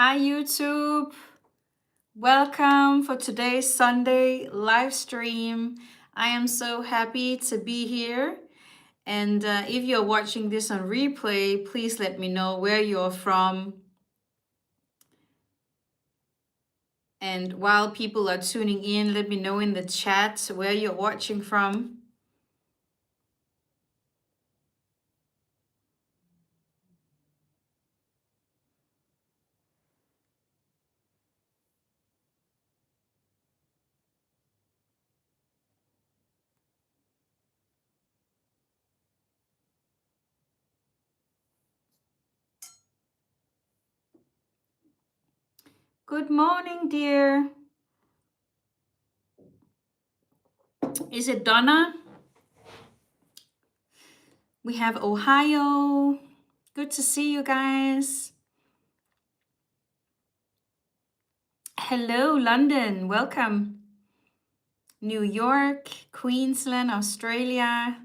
Hi, YouTube. Welcome for today's Sunday live stream. I am so happy to be here. And if you're watching this on replay, please let me know where you're from. And while people are tuning in, let me know in the chat where you're watching from. Good morning, dear. Is it Donna? We have Ohio. Good to see you guys. Hello, London. Welcome. New York, Queensland, Australia.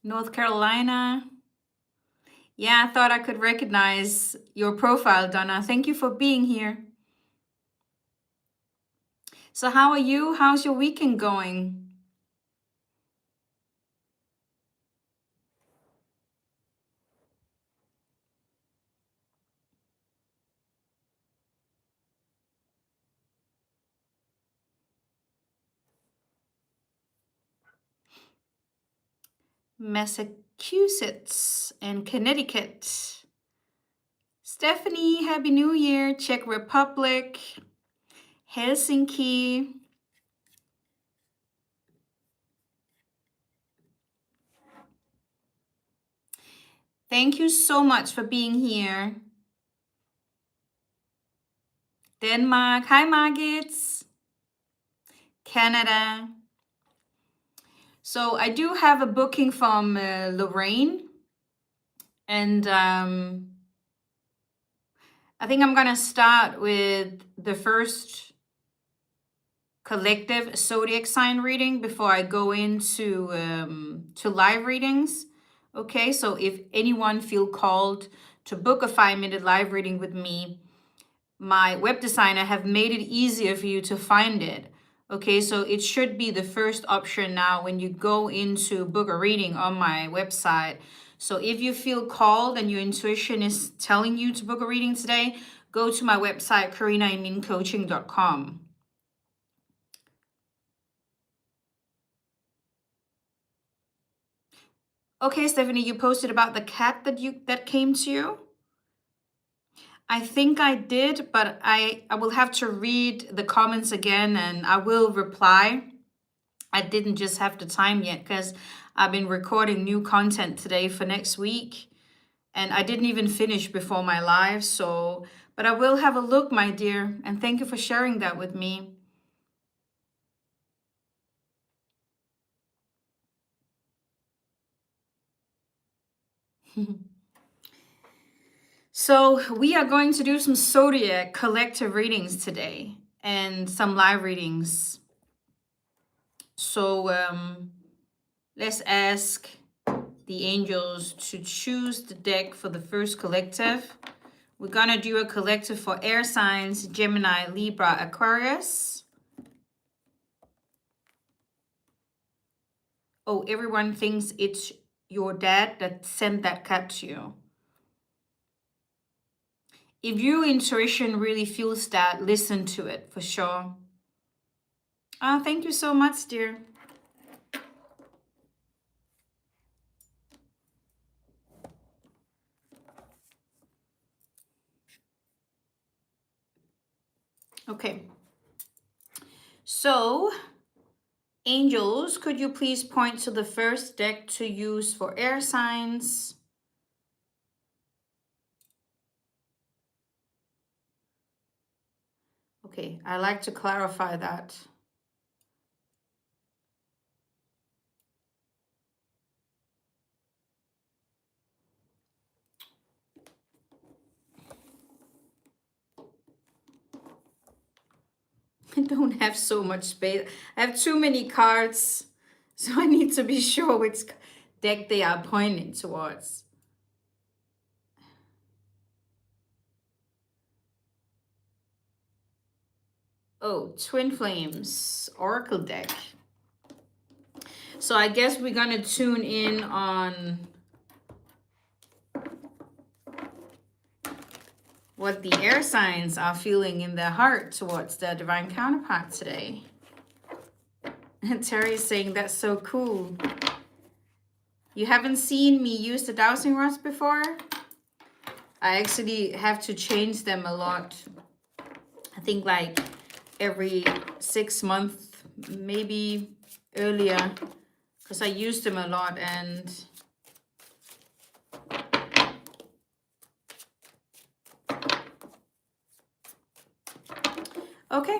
North Carolina. Yeah, I thought I could recognize your profile, Donna. Thank you for being here. So how are you? How's your weekend going? Massachusetts and Connecticut. Stephanie, Happy New Year. Czech Republic, Helsinki. Thank you so much for being here. Denmark. Hi, Margits. Canada. So I do have a booking from Lorraine. And I think I'm going to start with the first collective zodiac sign reading before I go into to live readings. Okay, so if anyone feel called to book a 5-minute live reading with me, my web designer have made it easier for you to find it. Okay, so it should be the first option now when you go into book a reading on my website. So if you feel called and your intuition is telling you to book a reading today, go to my website, karinaemincoaching.com. Okay, Stephanie, you posted about the cat that came to you. I think I did, but I will have to read the comments again and I will reply. I didn't just have the time yet because I've been recording new content today for next week. And I didn't even finish before my live. So, but I will have a look, my dear. And thank you for sharing that with me. So we are going to do some Zodiac collective readings today and some live readings. So let's ask the angels to choose the deck for the first collective. We're going to do a collective for air signs, Gemini, Libra, Aquarius. Oh, everyone thinks it's your dad that sent that cat to you. If your intuition really feels that, listen to it for sure. Thank you so much, dear. Okay. So, angels, could you please point to the first deck to use for air signs? Okay, I like to clarify that. I don't have so much space. I have too many cards, so I need to be sure which deck they are pointing towards. Oh, Twin Flames Oracle deck. So I guess we're gonna tune in on what the air signs are feeling in their heart towards their divine counterpart today. And Terry's saying that's so cool. You haven't seen me use the dowsing rods before? I actually have to change them a lot. I think like every 6 months, maybe earlier, because I use them a lot. And okay,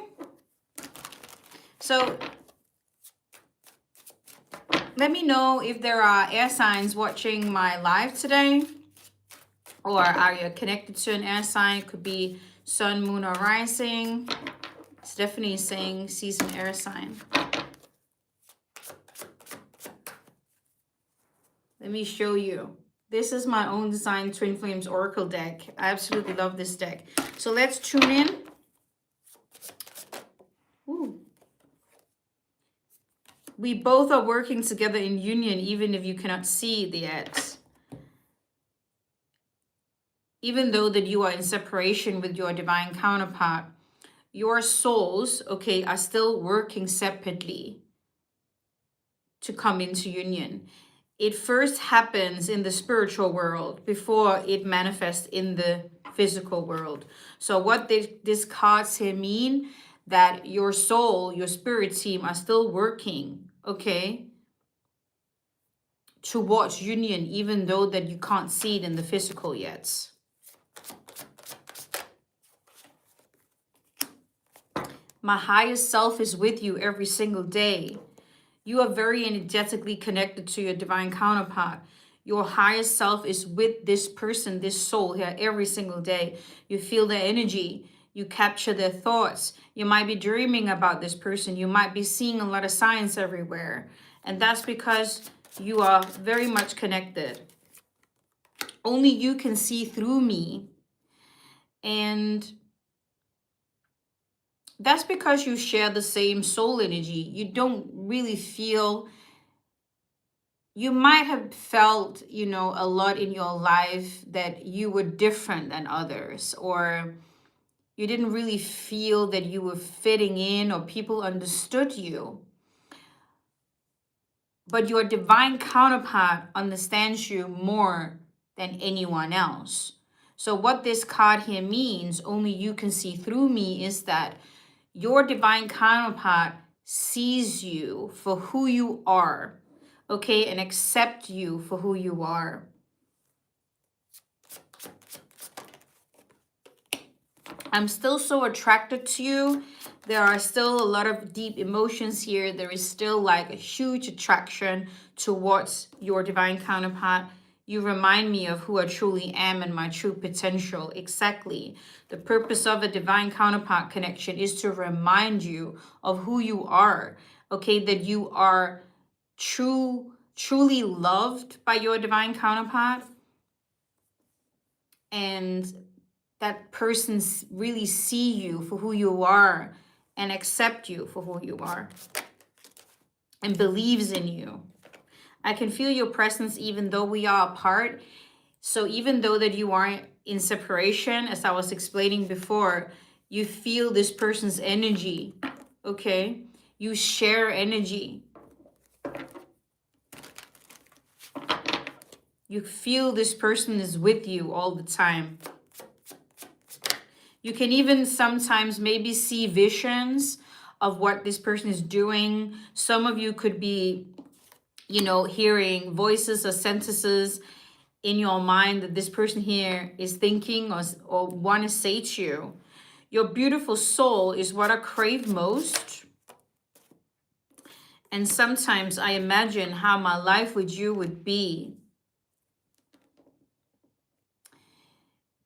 so let me know if there are air signs watching my live today, or are you connected to an air sign? It could be sun, moon, or rising. It's definitely saying season air sign. Let me show you. This is my own design Twin Flames Oracle deck. I absolutely love this deck. So let's tune in. Ooh. We both are working together in union, even if you cannot see it yet. Even though that you are in separation with your divine counterpart, your souls, okay, are still working separately to come into union. It first happens in the spiritual world before it manifests in the physical world. So what this cards here mean, that your soul, your spirit team are still working, okay, towards union, even though that you can't see it in the physical yet. My highest self is with you every single day. You are very energetically connected to your divine counterpart. Your highest self is with this person, this soul here every single day. You feel their energy. You capture their thoughts. You might be dreaming about this person. You might be seeing a lot of signs everywhere. And that's because you are very much connected. Only you can see through me. And that's because you share the same soul energy. You don't really feel, you might have felt, you know, a lot in your life that you were different than others, or you didn't really feel that you were fitting in or people understood you. But your divine counterpart understands you more than anyone else. So what this card here means, only you can see through me, is that your divine counterpart sees you for who you are, okay, and accept you for who you are. I'm still so attracted to you. There are still a lot of deep emotions here. There is still like a huge attraction towards your divine counterpart. You remind me of who I truly am and my true potential. Exactly. The purpose of a divine counterpart connection is to remind you of who you are. Okay, that you are truly loved by your divine counterpart. And that person really see you for who you are and accept you for who you are and believes in you. I can feel your presence even though we are apart. So even though that you are in separation, as I was explaining before, you feel this person's energy, okay? You share energy. You feel this person is with you all the time. You can even sometimes maybe see visions of what this person is doing. Some of you could be, you know, hearing voices or sentences in your mind that this person here is thinking or want to say to you. Your beautiful soul is what I crave most. And sometimes I imagine how my life with you would be.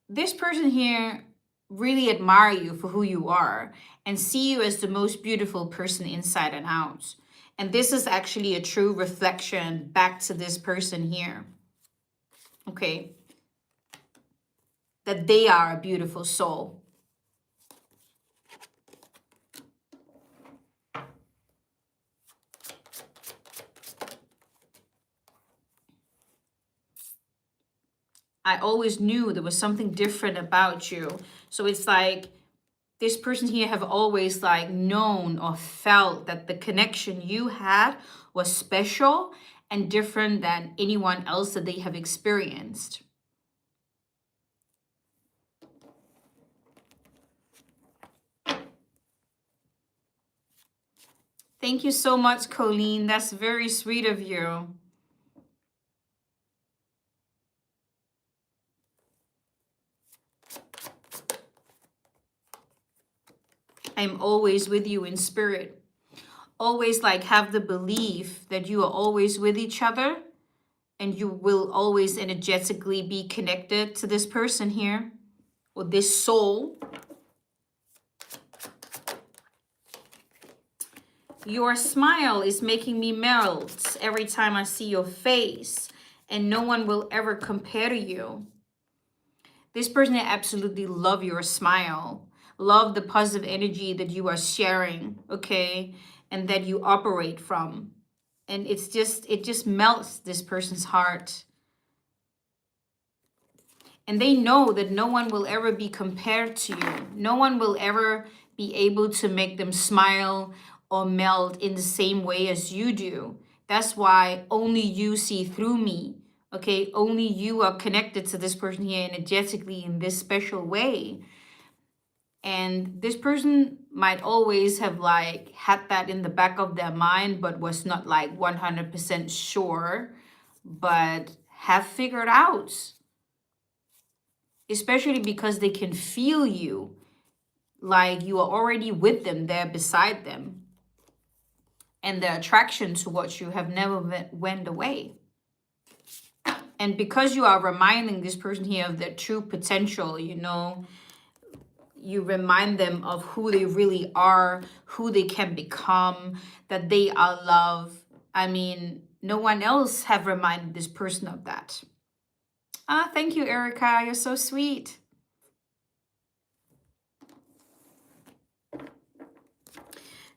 This person here really admire you for who you are and see you as the most beautiful person inside and out. And this is actually a true reflection back to this person here. Okay. That they are a beautiful soul. I always knew there was something different about you. So it's like this person here have always like known or felt that the connection you had was special and different than anyone else that they have experienced. Thank you so much, Colleen. That's very sweet of you. I'm always with you in spirit. Always like have the belief that you are always with each other and you will always energetically be connected to this person here or this soul. Your smile is making me melt every time I see your face, and no one will ever compare to you. This person absolutely love your smile, love the positive energy that you are sharing, okay, and that you operate from. And it just melts this person's heart. And they know that no one will ever be compared to you. No one will ever be able to make them smile or melt in the same way as you do. That's why only you see through me. Okay, only you are connected to this person here energetically in this special way. And this person might always have like had that in the back of their mind, but was not like 100% sure, but have figured out, especially because they can feel you like you are already with them, there beside them. And the attraction towards you have never went away. And because you are reminding this person here of their true potential, you know, you remind them of who they really are, who they can become, that they are love. I mean, no one else have reminded this person of that. Ah, thank you, Erica. You're so sweet.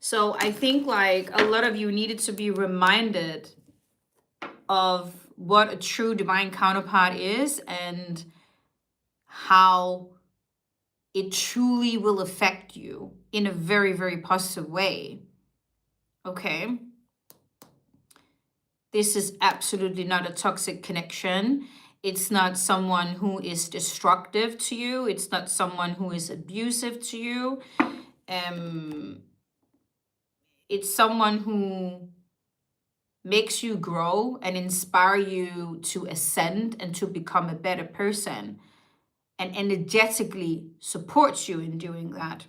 So I think like a lot of you needed to be reminded of what a true divine counterpart is and how it truly will affect you in a very, very positive way. Okay. This is absolutely not a toxic connection. It's not someone who is destructive to you. It's not someone who is abusive to you. It's someone who makes you grow and inspire you to ascend and to become a better person, and energetically supports you in doing that.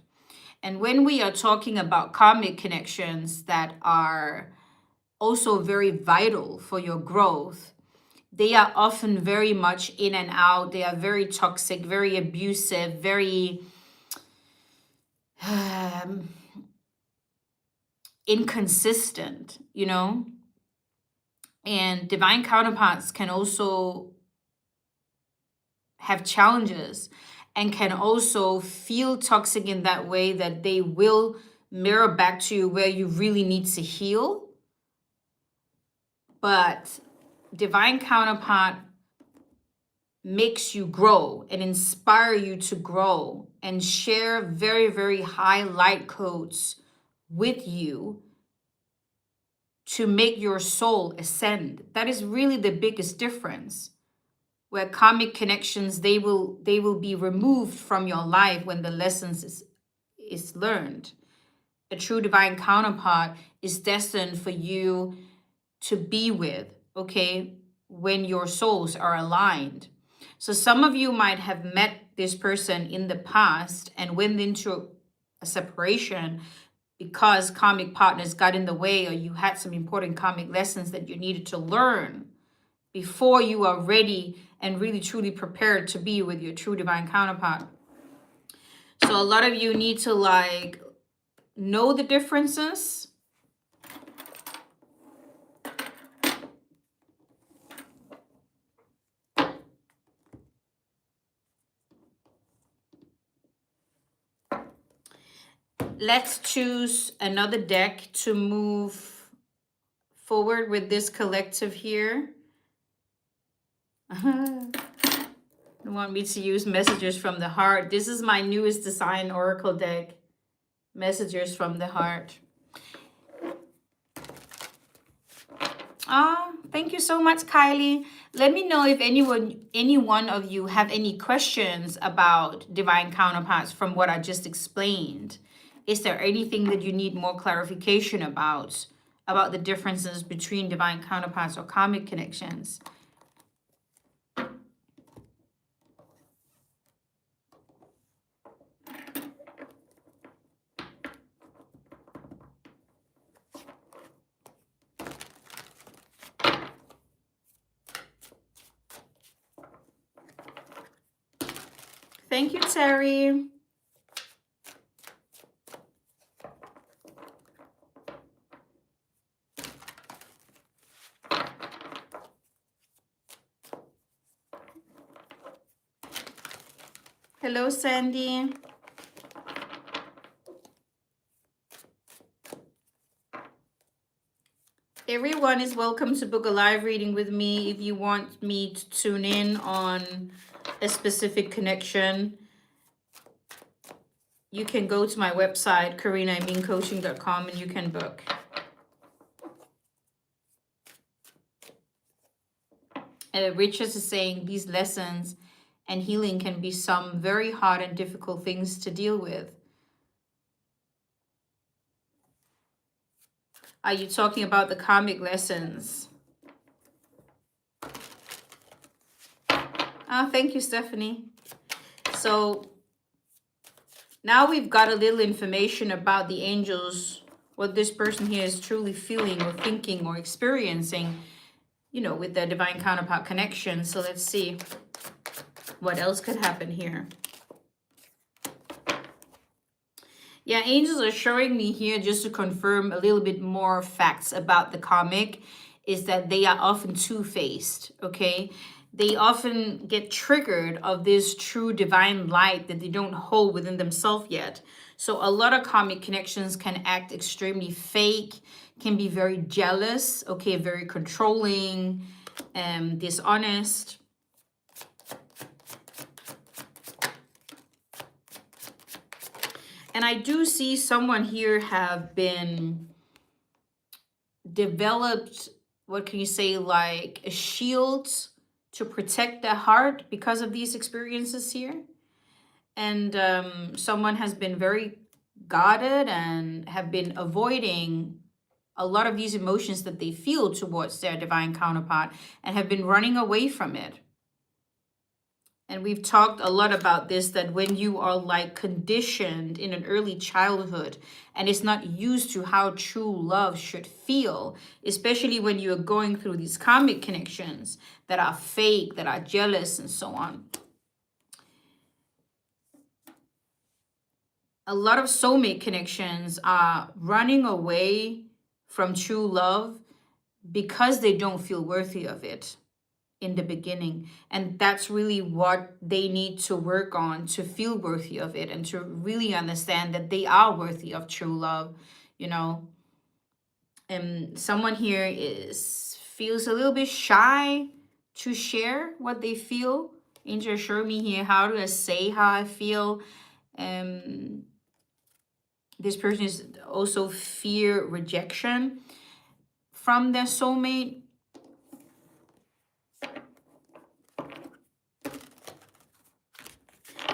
And when we are talking about karmic connections that are also very vital for your growth, they are often very much in and out. They are very toxic, very abusive, very inconsistent, you know? And divine counterparts can also have challenges and can also feel toxic in that way that they will mirror back to you where you really need to heal. But divine counterpart makes you grow and inspire you to grow and share very, very high light codes with you to make your soul ascend. That is really the biggest difference. Where karmic connections, they will be removed from your life when the lessons is learned. A true divine counterpart is destined for you to be with, okay, when your souls are aligned. So some of you might have met this person in the past and went into a separation because karmic partners got in the way, or you had some important karmic lessons that you needed to learn before you are ready and really truly prepared to be with your true divine counterpart. So a lot of you need to like know the differences Let's choose another deck to move forward with this collective here. You want me to use Messages from the Heart. This is my newest design oracle deck. Messages from the Heart. Thank you so much, Kylie. Let me know if any one of you have any questions about divine counterparts from what I just explained. Is there anything that you need more clarification about the differences between divine counterparts or karmic connections? Thank you, Terry. Hello, Sandy. Everyone is welcome to book a live reading with me if you want me to tune in on a specific connection. You can go to my website, karinaimeencoaching.com, and you can book. Richard is saying these lessons and healing can be some very hard and difficult things to deal with. Are you talking about the karmic lessons? Thank you, Stephanie. So now we've got a little information about the angels, what this person here is truly feeling or thinking or experiencing, you know, with their divine counterpart connection. So let's see what else could happen here. Yeah, angels are showing me here, just to confirm a little bit more facts about the karmic, is that they are often two-faced, okay? They often get triggered of this true divine light that they don't hold within themselves yet. So a lot of karmic connections can act extremely fake, can be very jealous, okay, very controlling, dishonest. And I do see someone here have been developed, what can you say, like a shield to protect their heart because of these experiences here. And someone has been very guarded and have been avoiding a lot of these emotions that they feel towards their divine counterpart and have been running away from it. And we've talked a lot about this, that when you are like conditioned in an early childhood and it's not used to how true love should feel, especially when you're going through these karmic connections that are fake, that are jealous and so on. A lot of soulmate connections are running away from true love because they don't feel worthy of it in the beginning. And that's really what they need to work on to feel worthy of it and to really understand that they are worthy of true love, you know. And someone here feels a little bit shy to share what they feel. Angel, show me here, how do I say how I feel? This person is also fear rejection from their soulmate.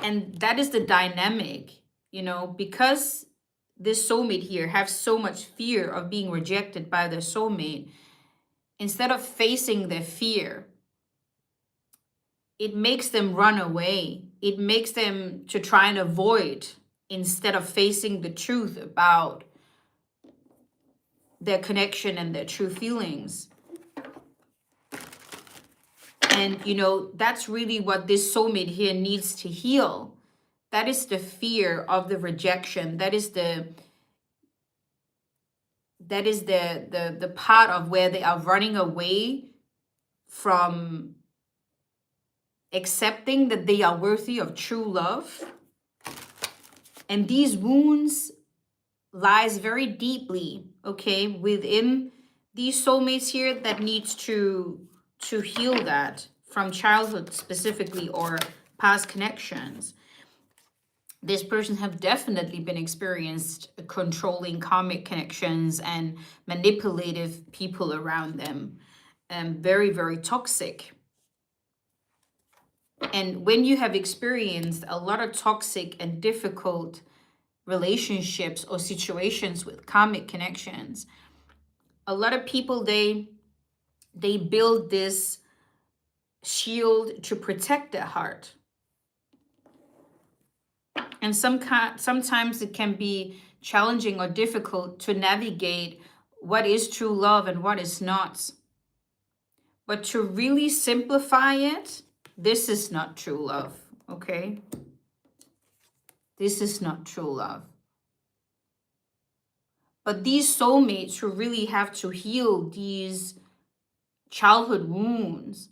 And that is the dynamic, you know, because this soulmate here have so much fear of being rejected by their soulmate. Instead of facing their fear, it makes them run away. It makes them to try and avoid, instead of facing the truth about their connection and their true feelings. And, you know, that's really what this soulmate here needs to heal. That is the fear of the rejection. That is the part of where they are running away from accepting that they are worthy of true love. And these wounds lies very deeply, okay, within these soulmates here that needs to heal that from childhood specifically or past connections. This person have definitely been experienced controlling karmic connections and manipulative people around them, and very, very toxic. And when you have experienced a lot of toxic and difficult relationships or situations with karmic connections, a lot of people, they build this shield to protect their heart. And sometimes it can be challenging or difficult to navigate what is true love and what is not. But to really simplify it, this is not true love, okay? This is not true love. But these soulmates who really have to heal these childhood wounds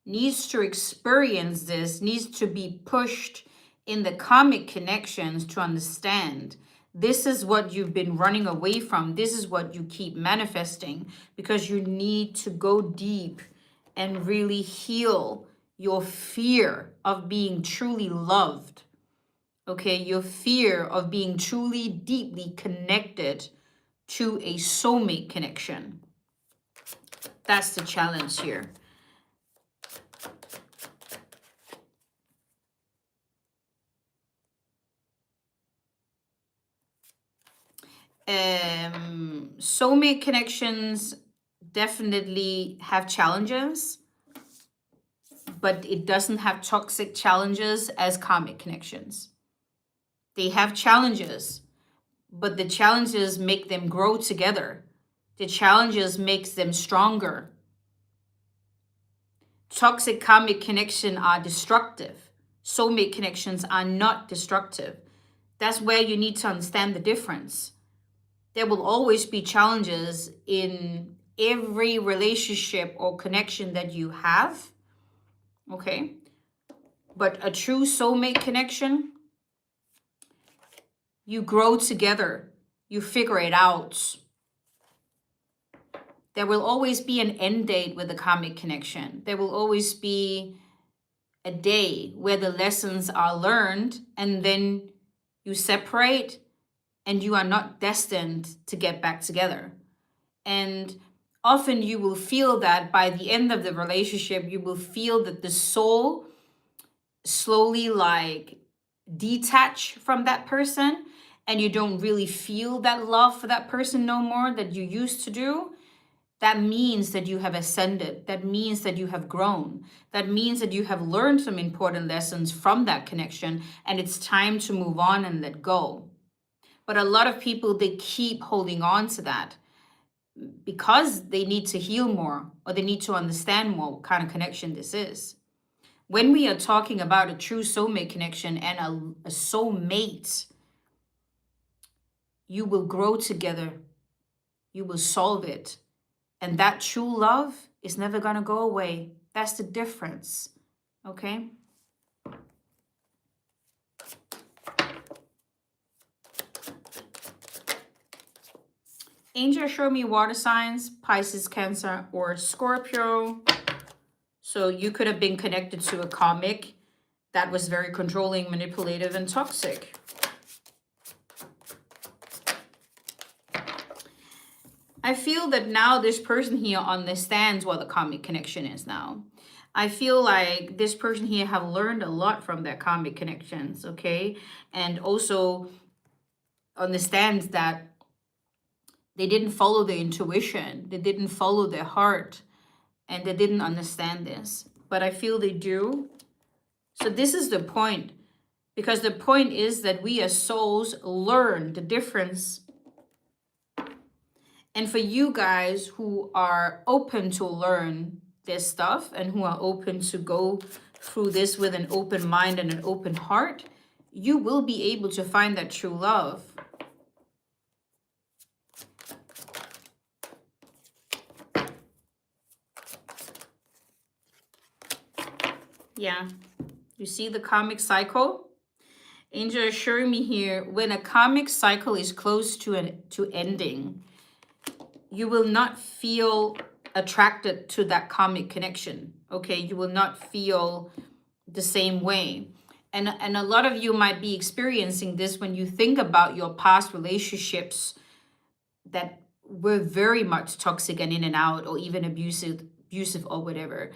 needs to experience this, needs to be pushed in the karmic connections to understand this is what you've been running away from. This is what you keep manifesting because you need to go deep and really heal your fear of being truly loved. Okay, your fear of being truly deeply connected to a soulmate connection. That's the challenge here. Soulmate connections definitely have challenges, but it doesn't have toxic challenges as karmic connections. They have challenges, but the challenges make them grow together. The challenges makes them stronger. Toxic karmic connections are destructive. Soulmate connections are not destructive. That's where you need to understand the difference. There will always be challenges in every relationship or connection that you have, okay? But a true soulmate connection, you grow together, you figure it out. There will always be an end date with a karmic connection. There will always be a day where the lessons are learned and then you separate and you are not destined to get back together. And often you will feel that by the end of the relationship, you will feel that the soul slowly like detach from that person and you don't really feel that love for that person no more that you used to do. That means that you have ascended. That means that you have grown. That means that you have learned some important lessons from that connection and it's time to move on and let go. But a lot of people, they keep holding on to that because they need to heal more or they need to understand more what kind of connection this is. When we are talking about a true soulmate connection and a soulmate, you will grow together. You will solve it. And that true love is never going to go away. That's the difference. Okay? Angel show me water signs, Pisces, Cancer, or Scorpio. So you could have been connected to a karmic that was very controlling, manipulative, and toxic. I feel that now this person here understands what the karmic connection is now. I feel like this person here have learned a lot from their karmic connections, okay? And also understands that they didn't follow their intuition. They didn't follow their heart. And they didn't understand this. But I feel they do. So this is the point. Because the point is that we as souls learn the difference. And for you guys who are open to learn this stuff and who are open to go through this with an open mind and an open heart, you will be able to find that true love. Yeah, you see the karmic cycle? Angel is showing me here, when a karmic cycle is close to ending, you will not feel attracted to that karmic connection. Okay, you will not feel the same way. And a lot of you might be experiencing this when you think about your past relationships that were very much toxic and in and out, or even abusive or whatever.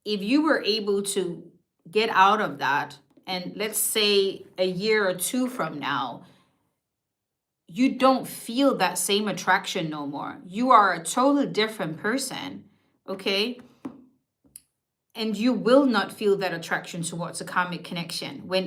If you were able to get out of that, and let's say a year or two from now, you don't feel that same attraction no more. You are a totally different person, okay? And you will not feel that attraction towards a karmic connection when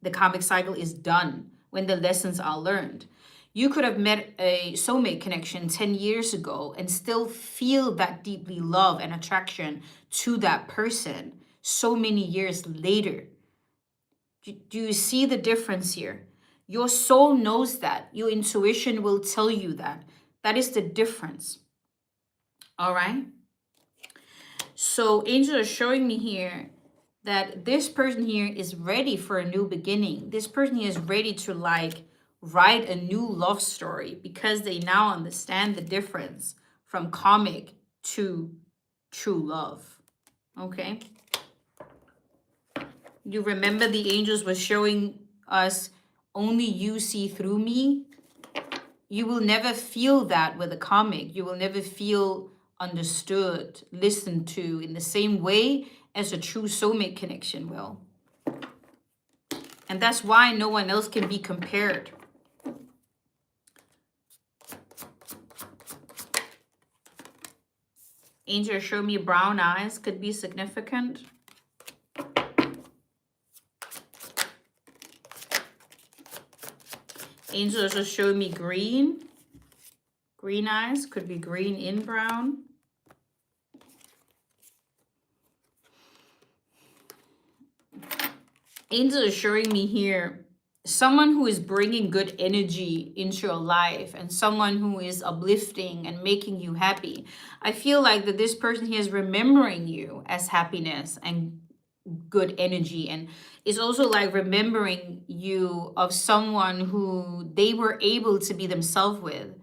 the karmic cycle is done, when the lessons are learned. You could have met a soulmate connection 10 years ago and still feel that deeply love and attraction to that person so many years later. Do you see the difference here? Your soul knows that. Your intuition will tell you that. That is the difference. All right? So angels are showing me here that this person here is ready for a new beginning. This person here is ready to write a new love story because they now understand the difference from karmic to true love. Okay? You remember the angels were showing us, only you see through me. You will never feel that with a karmic. You will never feel understood, listened to in the same way as a true soulmate connection will. And that's why no one else can be compared. Angel show me brown eyes could be significant. Angel also showed me green. Green eyes could be green in brown. Angel is showing me here someone who is bringing good energy into your life and someone who is uplifting and making you happy. I feel like that this person here is remembering you as happiness and good energy, and is also like remembering you of someone who they were able to be themselves with.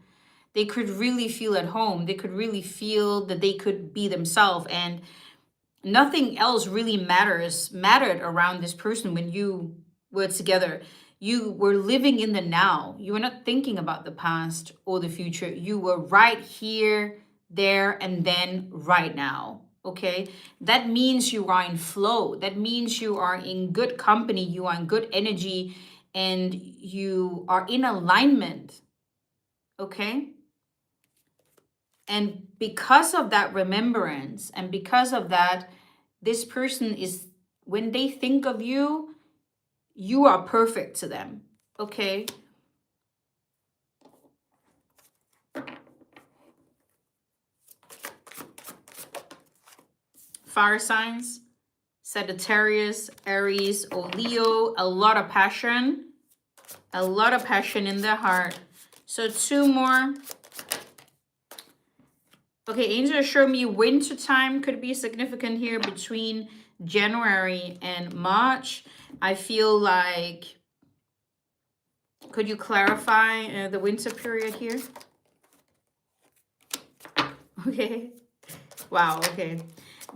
They could really feel at home. They could really feel that they could be themselves, and nothing else really mattered around this person when you were together. You were living in the now. You were not thinking about the past or the future. You were right here, there, and then right now. Okay, that means you are in flow. That means you are in good company. You are in good energy, and you are in alignment. Okay, and because of that remembrance, and because of that, this person is, when they think of you, you are perfect to them. Okay. Fire signs, Sagittarius, Aries, or Leo, a lot of passion in their heart. So two more. Okay, angels show me winter time could be significant here between January and March. I feel like, could you clarify the winter period here? Okay. Wow, okay.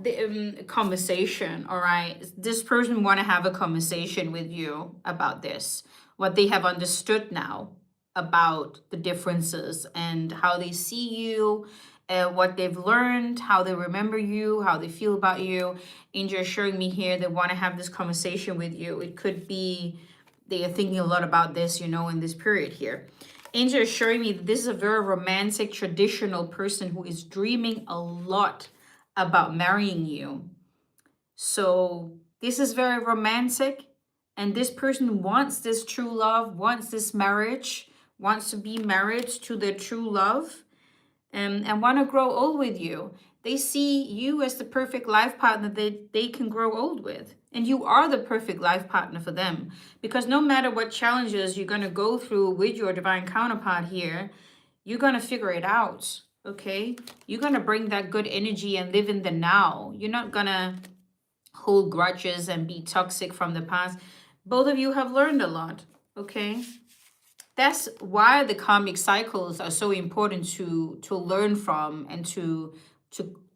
The conversation, all right. This person want to have a conversation with you about this, what they have understood now about the differences and how they see you, what they've learned, how they remember you, how they feel about you. Angel is showing me here they want to have this conversation with you. It could be they are thinking a lot about this, in this period here. Angel is showing me that this is a very romantic, traditional person who is dreaming a lot about marrying you. So this is very romantic, and this person wants this true love, wants this marriage, wants to be married to their true love, and want to grow old with you. They see you as the perfect life partner that they can grow old with. And you are the perfect life partner for them. Because no matter what challenges you're going to go through with your divine counterpart here, you're going to figure it out. Okay? You're going to bring that good energy and live in the now. You're not going to hold grudges and be toxic from the past. both of you have learned a lot, okay? That's why the karmic cycles are so important to learn from and to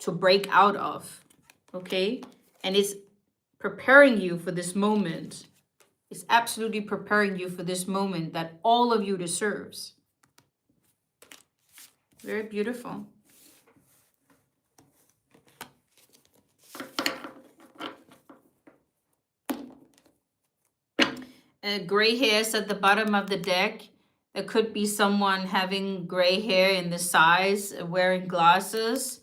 break out of, okay? And it's preparing you for this moment. It's absolutely preparing you for this moment that all of you deserves. Very beautiful. Gray hairs at the bottom of the deck. There could be someone having gray hair in the sides, wearing glasses.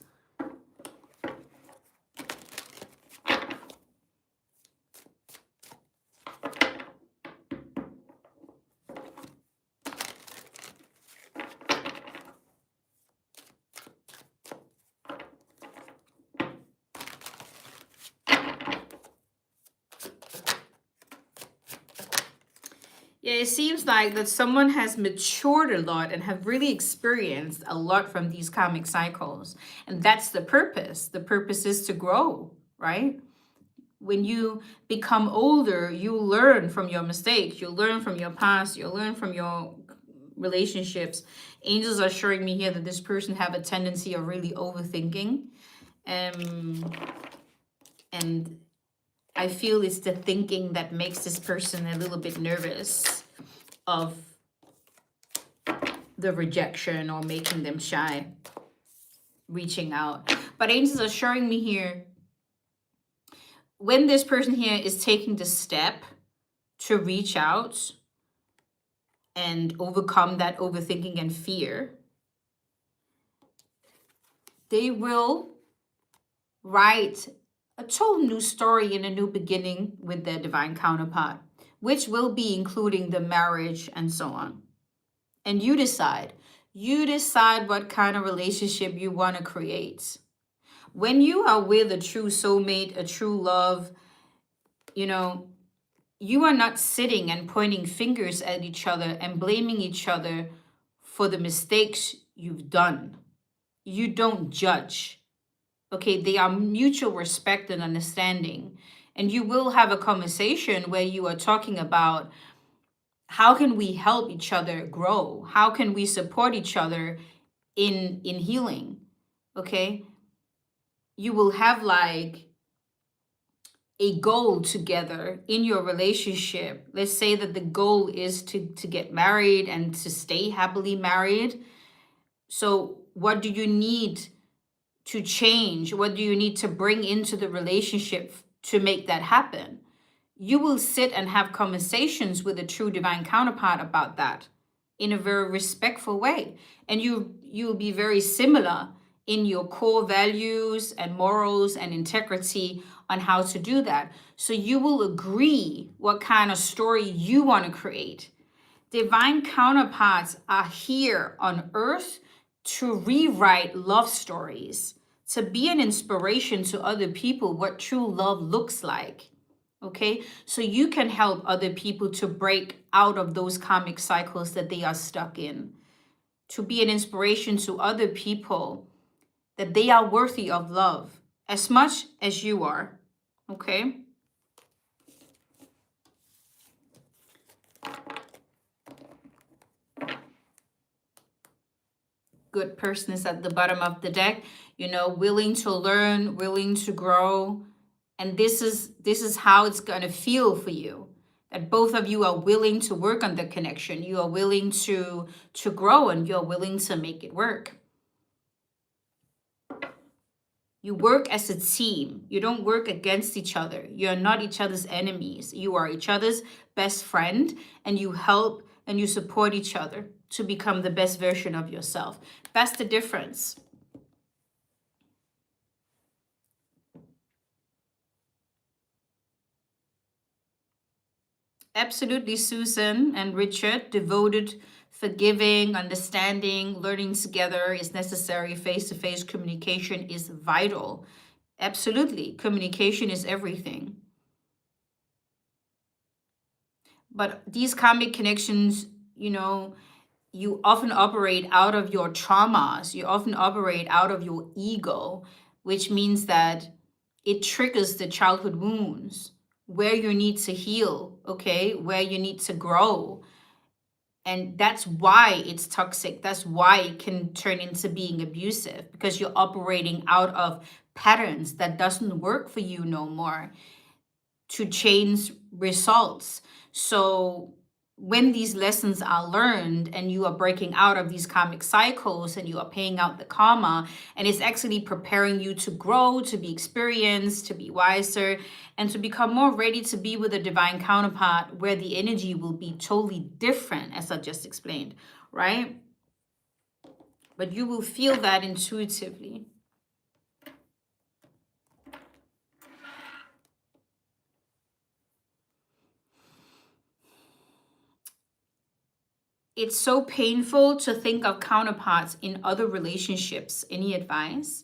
Yeah, it seems like that someone has matured a lot and have really experienced a lot from these karmic cycles. And that's the purpose. The purpose is to grow, right? When you become older, you learn from your mistakes, you learn from your past, you learn from your relationships. Angels are showing me here that this person have a tendency of really overthinking. And I feel it's the thinking that makes this person a little bit nervous of the rejection or making them shy, reaching out. But angels are showing me here, when this person here is taking the step to reach out and overcome that overthinking and fear, they will write a total new story and a new beginning with their divine counterpart, which will be including the marriage and so on. And you decide. You decide what kind of relationship you want to create. When you are with a true soulmate, a true love, you know, you are not sitting and pointing fingers at each other and blaming each other for the mistakes you've done. You don't judge. Okay, they are mutual respect and understanding. And you will have a conversation where you are talking about, how can we help each other grow? How can we support each other in healing? Okay? You will have like a goal together in your relationship. Let's say that the goal is to get married and to stay happily married. So what do you need to change? What do you need to bring into the relationship to make that happen? You will sit and have conversations with a true divine counterpart about that in a very respectful way. And you'll be very similar in your core values and morals and integrity on how to do that. So you will agree what kind of story you want to create. Divine counterparts are here on earth to rewrite love stories, to be an inspiration to other people what true love looks like. Okay, so you can help other people to break out of those karmic cycles that they are stuck in, to be an inspiration to other people that they are worthy of love as much as you are. Okay. Good person is at the bottom of the deck, willing to learn, willing to grow. And this is how it's going to feel for you, that both of you are willing to work on the connection. You are willing to grow, and you're willing to make it work. You work as a team. You don't work against each other. You're not each other's enemies. You are each other's best friend, and you help and you support each other to become the best version of yourself. That's the difference. Absolutely, Susan and Richard. Devoted, forgiving, understanding, learning together is necessary. Face-to-face communication is vital. Absolutely, communication is everything. But these karmic connections, you often operate out of your traumas. You often operate out of your ego, which means that it triggers the childhood wounds, where you need to heal, okay, where you need to grow. And that's why it's toxic. That's why it can turn into being abusive, because you're operating out of patterns that doesn't work for you no more to change results. So when these lessons are learned and you are breaking out of these karmic cycles and you are paying out the karma, and it's actually preparing you to grow, to be experienced, to be wiser, and to become more ready to be with a divine counterpart where the energy will be totally different, as I just explained, right? But you will feel that intuitively. It's so painful to think of counterparts in other relationships. Any advice?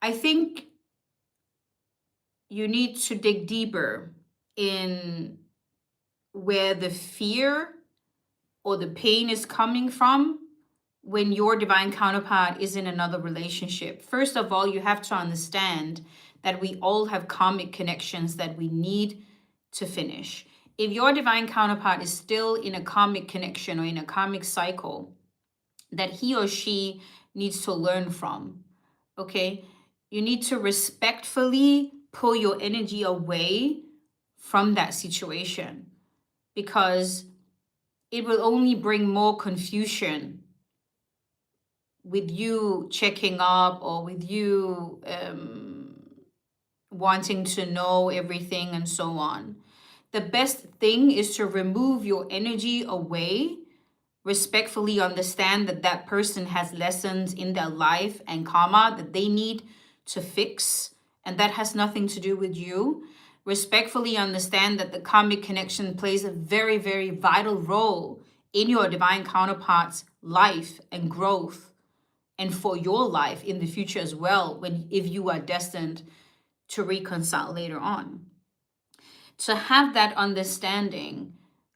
I think you need to dig deeper in where the fear or the pain is coming from when your divine counterpart is in another relationship. First of all, you have to understand that we all have karmic connections that we need to finish. If your divine counterpart is still in a karmic connection or in a karmic cycle that he or she needs to learn from, okay, you need to respectfully pull your energy away from that situation, because it will only bring more confusion with you checking up or with you wanting to know everything and so on. The best thing is to remove your energy away, respectfully understand that that person has lessons in their life and karma that they need to fix, and that has nothing to do with you. Respectfully understand that the karmic connection plays a very, very vital role in your divine counterpart's life and growth, and for your life in the future as well, when if you are destined to reconcile later on. To have that understanding,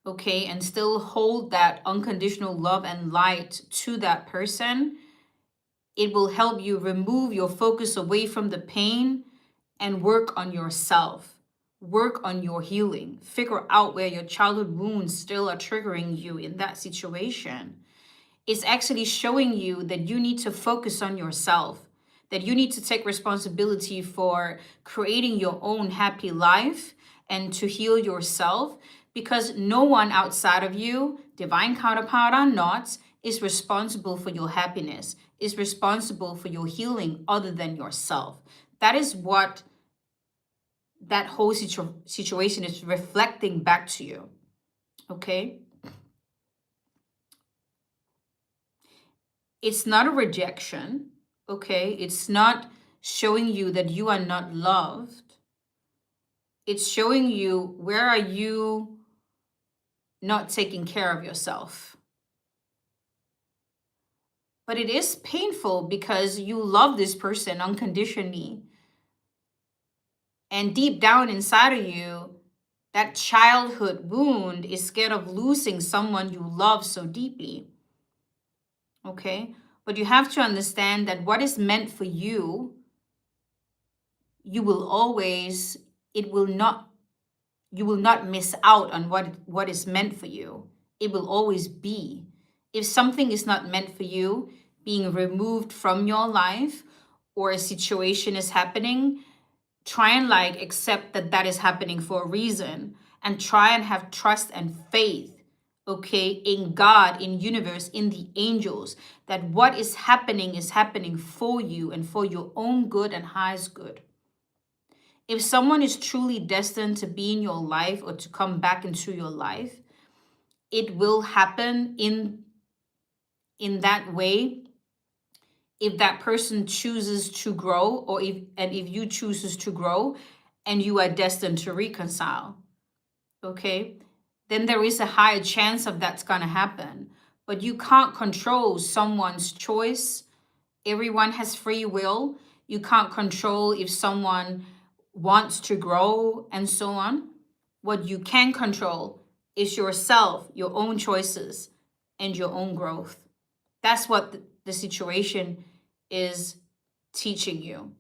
okay, and still hold that unconditional love and light to that person, it will help you remove your focus away from the pain and work on yourself. Work on your healing. Figure out where your childhood wounds still are triggering you in that situation. It's actually showing you that you need to focus on yourself, that you need to take responsibility for creating your own happy life and to heal yourself, because no one outside of you, divine counterpart or not, is responsible for your happiness, is responsible for your healing other than yourself. That is what that whole situation is reflecting back to you, okay? It's not a rejection, okay? It's not showing you that you are not loved. It's showing you where are you not taking care of yourself. But it is painful because you love this person unconditionally. And deep down inside of you, that childhood wound is scared of losing someone you love so deeply. Okay? But you have to understand that what is meant for you, you will always, it will not, you will not miss out on what is meant for you. It will always be. If something is not meant for you, being removed from your life, or a situation is happening, try and like accept that that is happening for a reason, and try and have trust and faith, okay, in God, in universe, in the angels, that what is happening for you and for your own good and highest good. If someone is truly destined to be in your life or to come back into your life, it will happen in that way if that person chooses to grow, or if you chooses to grow and you are destined to reconcile, okay, then there is a higher chance of that's going to happen. But you can't control someone's choice. Everyone has free will. You can't control if someone wants to grow and so on. What you can control is yourself, your own choices, and your own growth. That's what the situation is teaching you.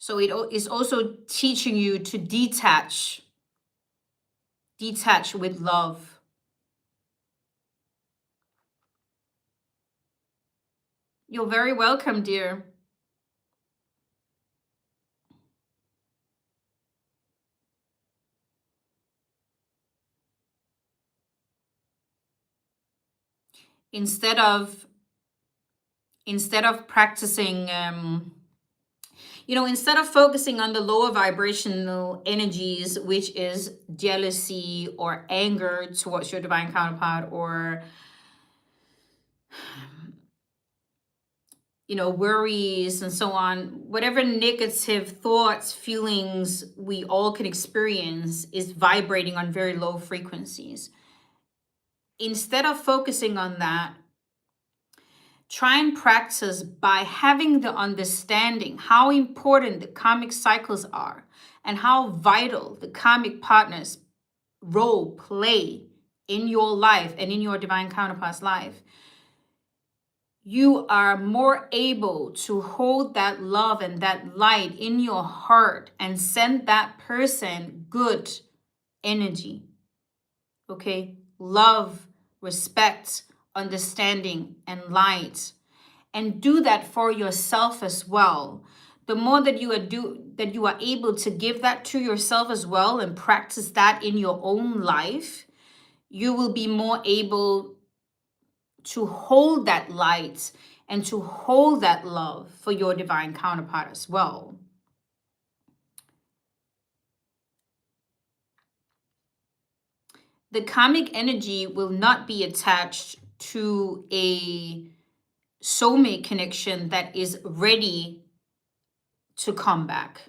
So it is also teaching you to detach with love. You're very welcome, dear. Instead of practicing, instead of focusing on the lower vibrational energies, which is jealousy or anger towards your divine counterpart, or worries and so on, whatever negative thoughts, feelings we all can experience is vibrating on very low frequencies. Instead of focusing on that, try and practice by having the understanding how important the karmic cycles are and how vital the karmic partners role play in your life and in your divine counterpart's life. You are more able to hold that love and that light in your heart and send that person good energy. Okay? Love, respect, understanding, and light. And do that for yourself as well. The more that you are able to give that to yourself as well and practice that in your own life, you will be more able to hold that light and to hold that love for your divine counterpart as well. The karmic energy will not be attached to a soulmate connection that is ready to come back.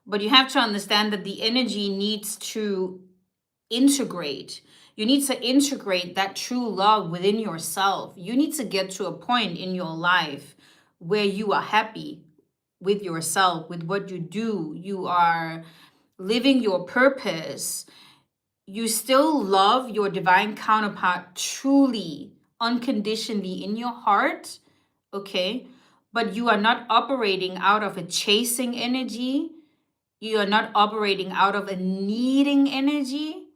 But you have to understand that the energy needs to integrate. You need to integrate that true love within yourself. You need to get to a point in your life where you are happy with yourself, with what you do. You are living your purpose. You still love your divine counterpart truly, unconditionally in your heart, okay? But you are not operating out of a chasing energy. You are not operating out of a needing energy,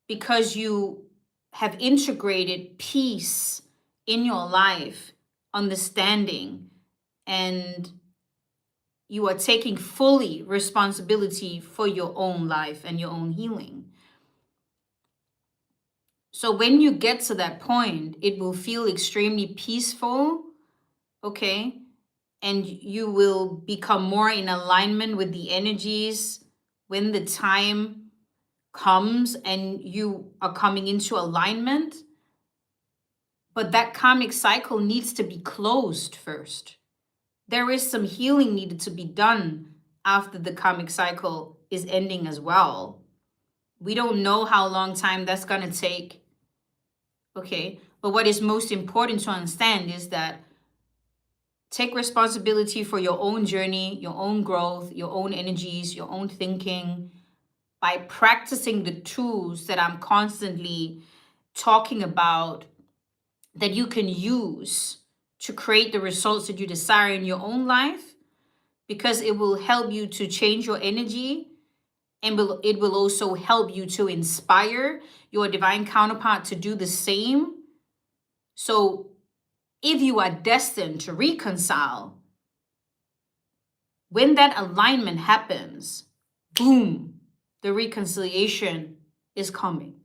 because you have integrated peace in your life, understanding, and you are taking fully responsibility for your own life and your own healing. So when you get to that point, it will feel extremely peaceful, okay? And you will become more in alignment with the energies when the time comes and you are coming into alignment. But that karmic cycle needs to be closed first. There is some healing needed to be done after the karmic cycle is ending as well. We don't know how long time that's going to take. Okay? But what is most important to understand is that take responsibility for your own journey, your own growth, your own energies, your own thinking, by practicing the tools that I'm constantly talking about that you can use to create the results that you desire in your own life, because it will help you to change your energy, and it will also help you to inspire your divine counterpart to do the same. So if you are destined to reconcile, when that alignment happens, boom, the reconciliation is coming.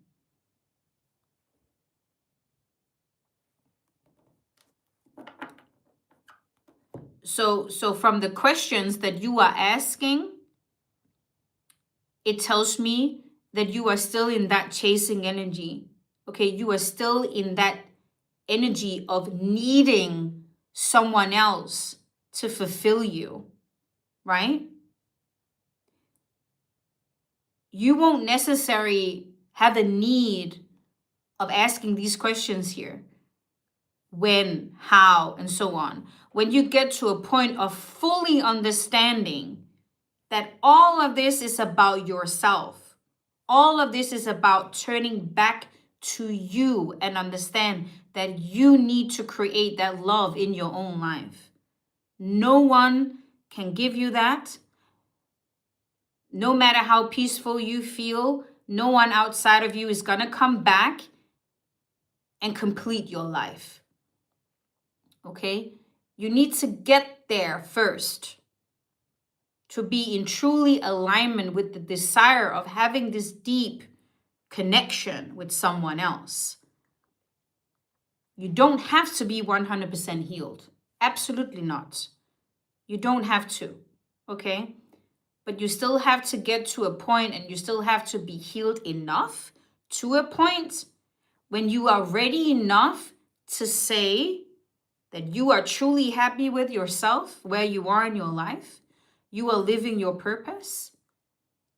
So from the questions that you are asking, it tells me that you are still in that chasing energy. Okay, you are still in that energy of needing someone else to fulfill you, right? You won't necessarily have the need of asking these questions here. When, how, and so on. When you get to a point of fully understanding that all of this is about yourself, all of this is about turning back to you, and understand that you need to create that love in your own life. No one can give you that. No matter how peaceful you feel, no one outside of you is going to come back and complete your life. Okay? You need to get there first to be in truly alignment with the desire of having this deep connection with someone else. You don't have to be 100% healed. Absolutely not. You don't have to. Okay? But you still have to get to a point, and you still have to be healed enough to a point when you are ready enough to say that you are truly happy with yourself, where you are in your life, you are living your purpose,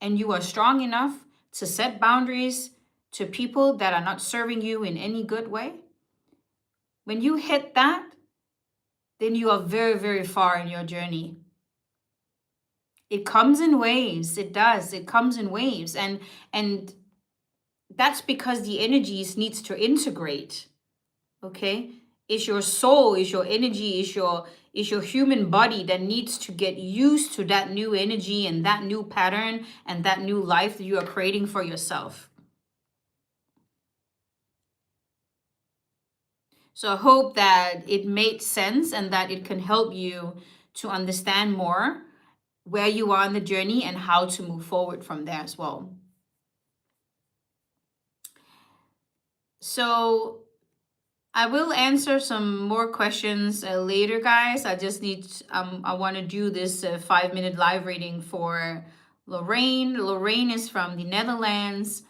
and you are strong enough to set boundaries to people that are not serving you in any good way. When you hit that, then you are very, very far in your journey. It comes in waves. It does. It comes in waves. And that's because the energies needs to integrate. Okay? It's your soul, it's your energy, it's your human body that needs to get used to that new energy and that new pattern and that new life that you are creating for yourself. So I hope that it made sense and that it can help you to understand more where you are in the journey and how to move forward from there as well. So I will answer some more questions later, guys. I just need, I want to do this 5-minute live reading for Lorraine. Lorraine is from the Netherlands.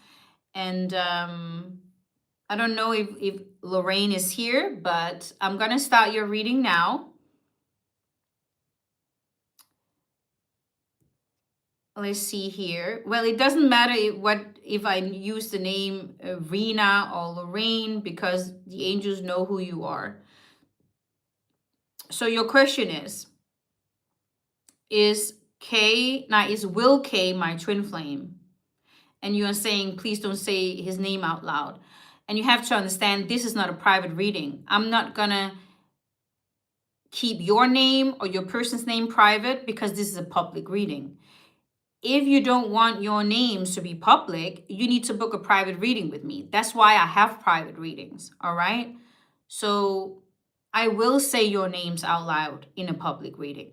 And I don't know if Lorraine is here, but I'm going to start your reading now. Let's see here. Well, it doesn't matter if I use the name Rena or Lorraine, because the angels know who you are. So your question is Will K my twin flame? And you are saying, please don't say his name out loud. And you have to understand, this is not a private reading. I'm not gonna keep your name or your person's name private, because this is a public reading. If you don't want your names to be public, you need to book a private reading with me. That's why I have private readings, all right? So I will say your names out loud in a public reading.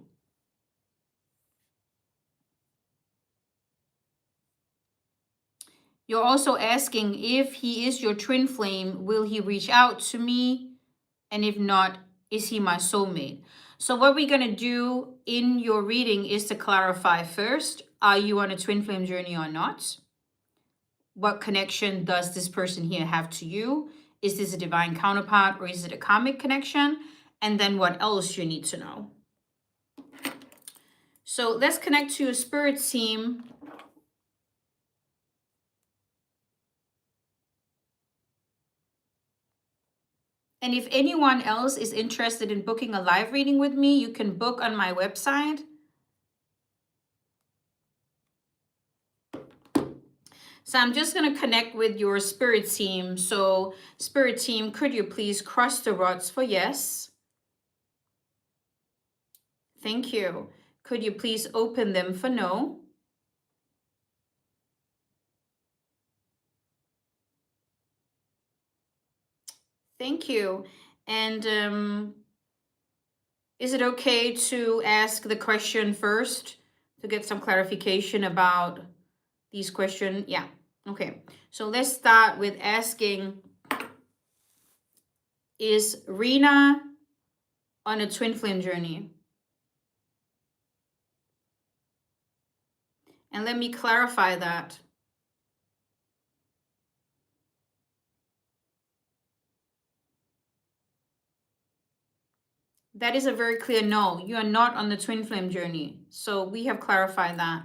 You're also asking, if he is your twin flame, will he reach out to me? And if not, is he my soulmate? So what we're going to do in your reading is to clarify first, are you on a twin flame journey or not? What connection does this person here have to you? Is this a divine counterpart, or is it a karmic connection? And then what else you need to know. So let's connect to your spirit team. And if anyone else is interested in booking a live reading with me, you can book on my website. So I'm just going to connect with your spirit team. So spirit team, could you please cross the rods for yes? Thank you. Could you please open them for no? Thank you. And is it okay to ask the question first to get some clarification about these questions? Yeah. Okay. So let's start with asking, is Rena on a twin flame journey? And let me clarify that. That is a very clear no. You are not on the twin flame journey. So we have clarified that.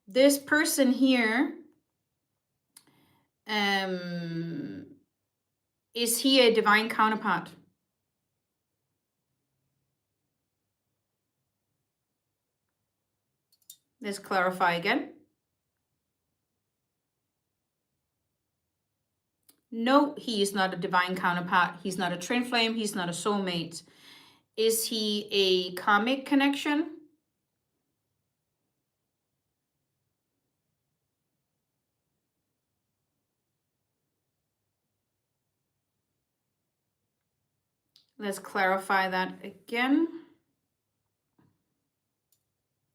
This person here, is he a divine counterpart? Let's clarify again. No, he is not a divine counterpart. He's not a twin flame. He's not a soulmate. Is he a karmic connection? Let's clarify that again.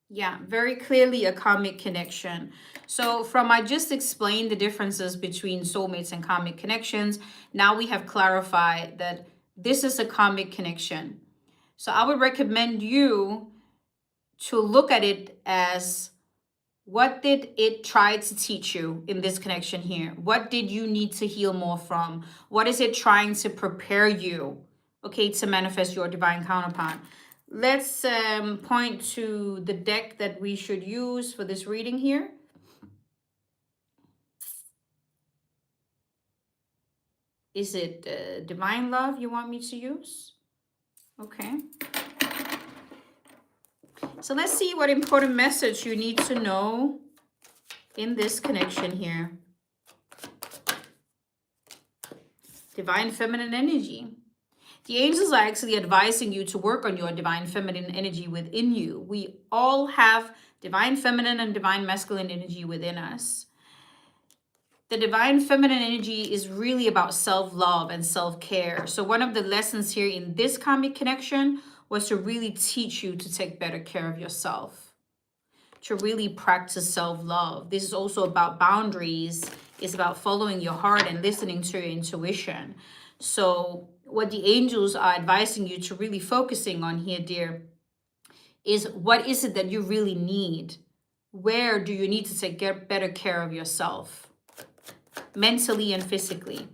Yeah, very clearly a karmic connection. So from I just explained the differences between soulmates and karmic connections, now we have clarified that this is a karmic connection. So I would recommend you to look at it as, what did it try to teach you in this connection here? What did you need to heal more from? What is it trying to prepare you, okay, to manifest your divine counterpart? Let's point to the deck that we should use for this reading here. Is it Divine Love you want me to use? Okay. So let's see what important message you need to know in this connection here. Divine Feminine Energy. The angels are actually advising you to work on your divine feminine energy within you. We all have divine feminine and divine masculine energy within us. The divine feminine energy is really about self-love and self-care. So one of the lessons here in this karmic connection was to really teach you to take better care of yourself, to really practice self-love. This is also about boundaries. It's about following your heart and listening to your intuition. So what the angels are advising you to really focusing on here, dear, is what is it that you really need? Where do you need to take better care of yourself, mentally and physically?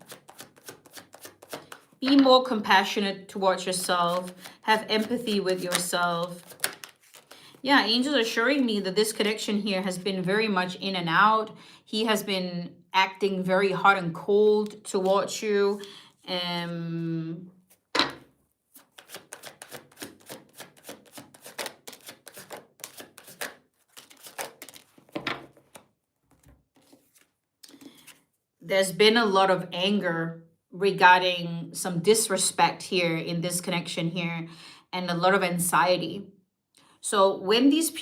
Be more compassionate towards yourself. Have empathy with yourself. Yeah, angels are showing me that this connection here has been very much in and out. He has been acting very hot and cold towards you. There's been a lot of anger regarding some disrespect here in this connection here, and a lot of anxiety. So when these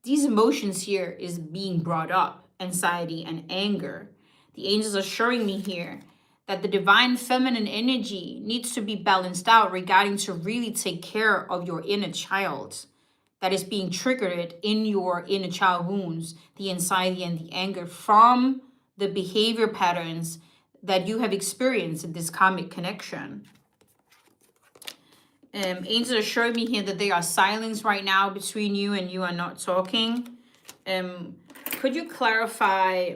emotions here is being brought up, anxiety and anger, the angels are showing me here that the divine feminine energy needs to be balanced out regarding to really take care of your inner child that is being triggered in your inner child wounds, the anxiety and the anger from the behavior patterns that you have experienced in this karmic connection. Angels are showing me here that there are silence right now between you and you are not talking. Could you clarify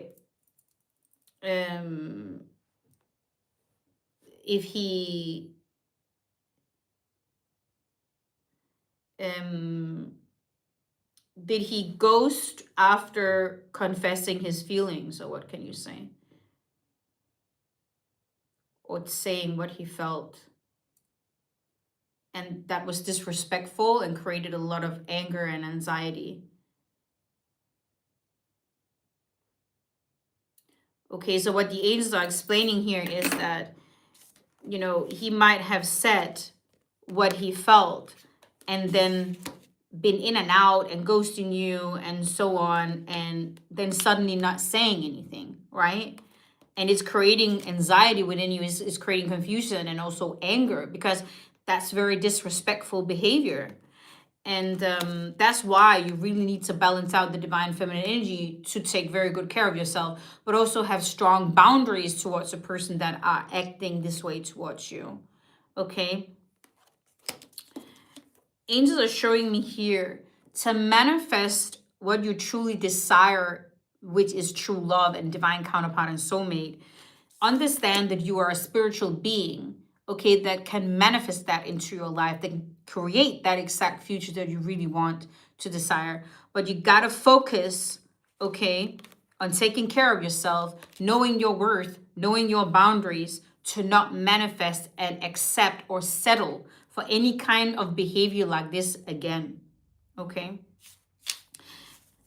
if he did he ghost after confessing his feelings, or what can you say? Or saying what he felt? And that was disrespectful and created a lot of anger and anxiety. Okay, so what the angels are explaining here is that, you know, he might have said what he felt and then been in and out and ghosting you and so on, and then suddenly not saying anything, right? And it's creating anxiety within you, is creating confusion and also anger, because that's very disrespectful behavior. And that's why you really need to balance out the divine feminine energy to take very good care of yourself, but also have strong boundaries towards a person that are acting this way towards you. Okay? Angels are showing me here to manifest what you truly desire, which is true love and divine counterpart and soulmate. Understand that you are a spiritual being, okay, that can manifest that into your life, that can create that exact future that you really want to desire. But you gotta focus, okay, on taking care of yourself, knowing your worth, knowing your boundaries, to not manifest and accept or settle for any kind of behavior like this again, okay?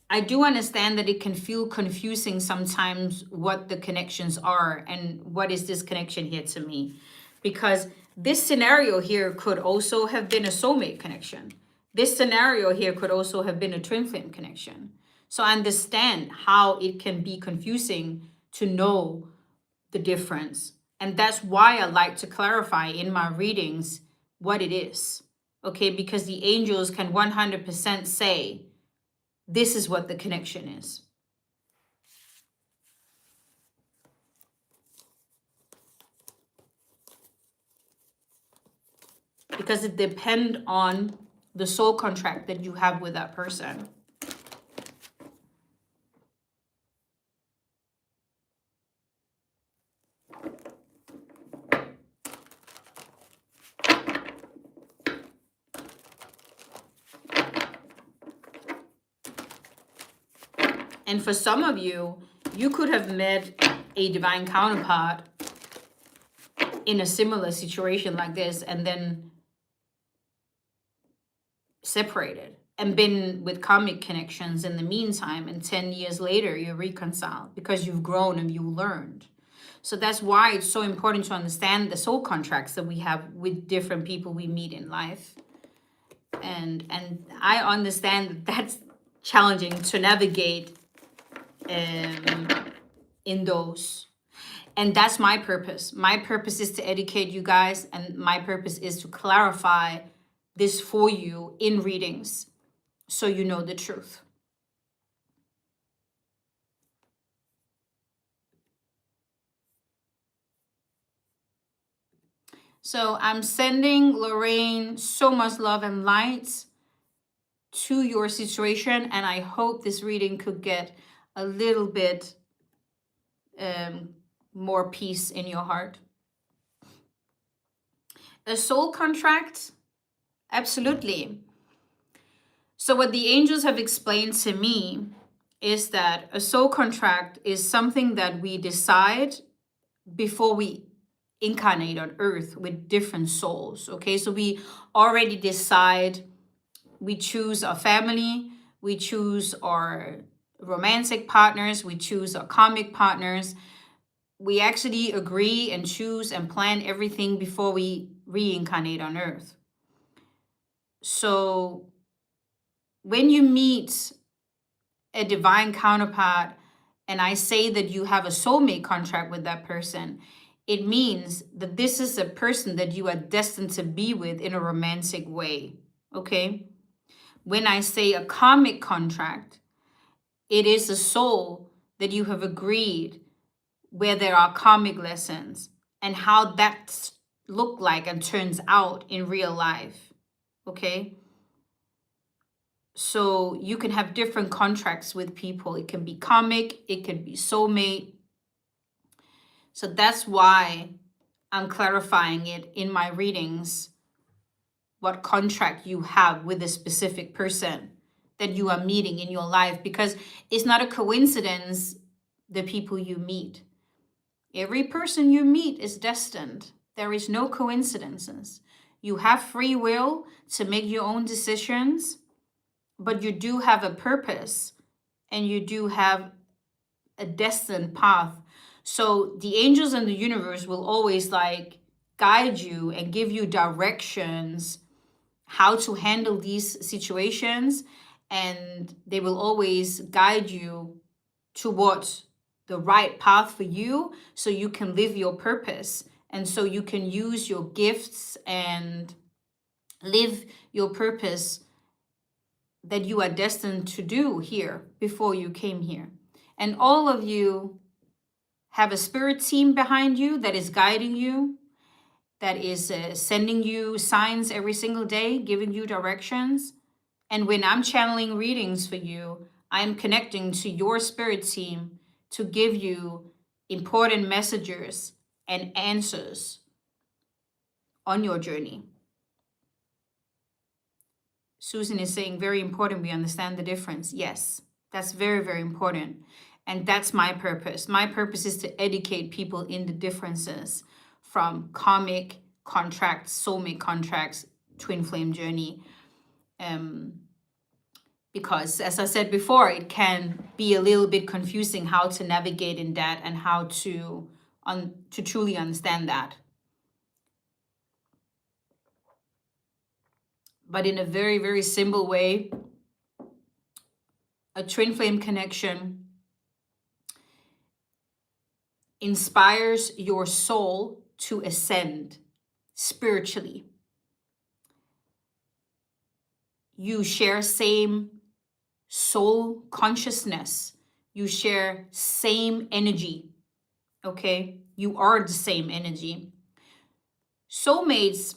I do understand that it can feel confusing sometimes what the connections are and what is this connection here to me, because This scenario here could also have been a soulmate connection. This scenario here could also have been a twin flame connection. So I understand how it can be confusing to know the difference. And that's why I like to clarify in my readings what it is. Okay, because the angels can 100% say, this is what the connection is. Because it depends on the soul contract that you have with that person. And for some of you, you could have met a divine counterpart in a similar situation like this and then separated and been with karmic connections in the meantime, and 10 years later you reconcile because you've grown and you learned. So that's why it's so important to understand the soul contracts that we have with different people we meet in life. And I understand that that's challenging to navigate in those. And that's my purpose. My purpose is to educate you guys, and my purpose is to clarify this for you in readings so you know the truth. So I'm sending Lorraine so much love and light to your situation, and I hope this reading could get a little bit more peace in your heart. A soul contract? Absolutely. So what the angels have explained to me is that a soul contract is something that we decide before we incarnate on earth with different souls. Okay, so we already decide, we choose our family, we choose our romantic partners, we choose our karmic partners. We actually agree and choose and plan everything before we reincarnate on earth. So when you meet a divine counterpart and I say that you have a soulmate contract with that person, it means that this is a person that you are destined to be with in a romantic way. Okay? When I say a karmic contract, it is a soul that you have agreed where there are karmic lessons and how that look like and turns out in real life. Okay? So you can have different contracts with people. It can be karmic, it can be soulmate. So that's why I'm clarifying it in my readings, what contract you have with a specific person that you are meeting in your life, because it's not a coincidence the people you meet. Every person you meet is destined. There is no coincidences. You have free will to make your own decisions, but you do have a purpose and you do have a destined path. So the angels and the universe will always like guide you and give you directions how to handle these situations, and they will always guide you towards the right path for you so you can live your purpose and so you can use your gifts and live your purpose that you are destined to do here before you came here. And all of you have a spirit team behind you that is guiding you, that is sending you signs every single day, giving you directions. And when I'm channeling readings for you, I'm connecting to your spirit team to give you important messages and answers on your journey. Susan is saying, very important, we understand the difference. Yes, that's very, very important. And that's my purpose. My purpose is to educate people in the differences from karmic contracts, soulmate contracts, twin flame journey. Because as I said before, it can be a little bit confusing how to navigate in that and how to truly understand that. But in a very, very simple way, a twin flame connection inspires your soul to ascend spiritually. You share same soul consciousness. You share same energy. Okay? You are the same energy. Soulmates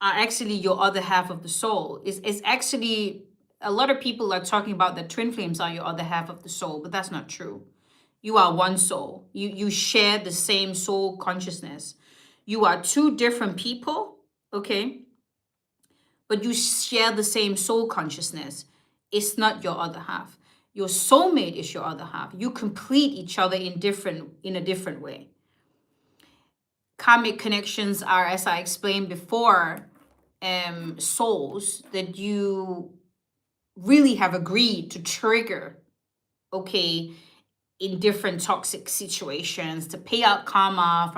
are actually your other half of the soul. It's actually, a lot of people are talking about that twin flames are your other half of the soul, but that's not true. You are one soul. You share the same soul consciousness. You are two different people, okay? But you share the same soul consciousness. It's not your other half. Your soulmate is your other half. You complete each other in a different way. Karmic connections are, as I explained before, souls that you really have agreed to trigger, okay, in different toxic situations to pay out karma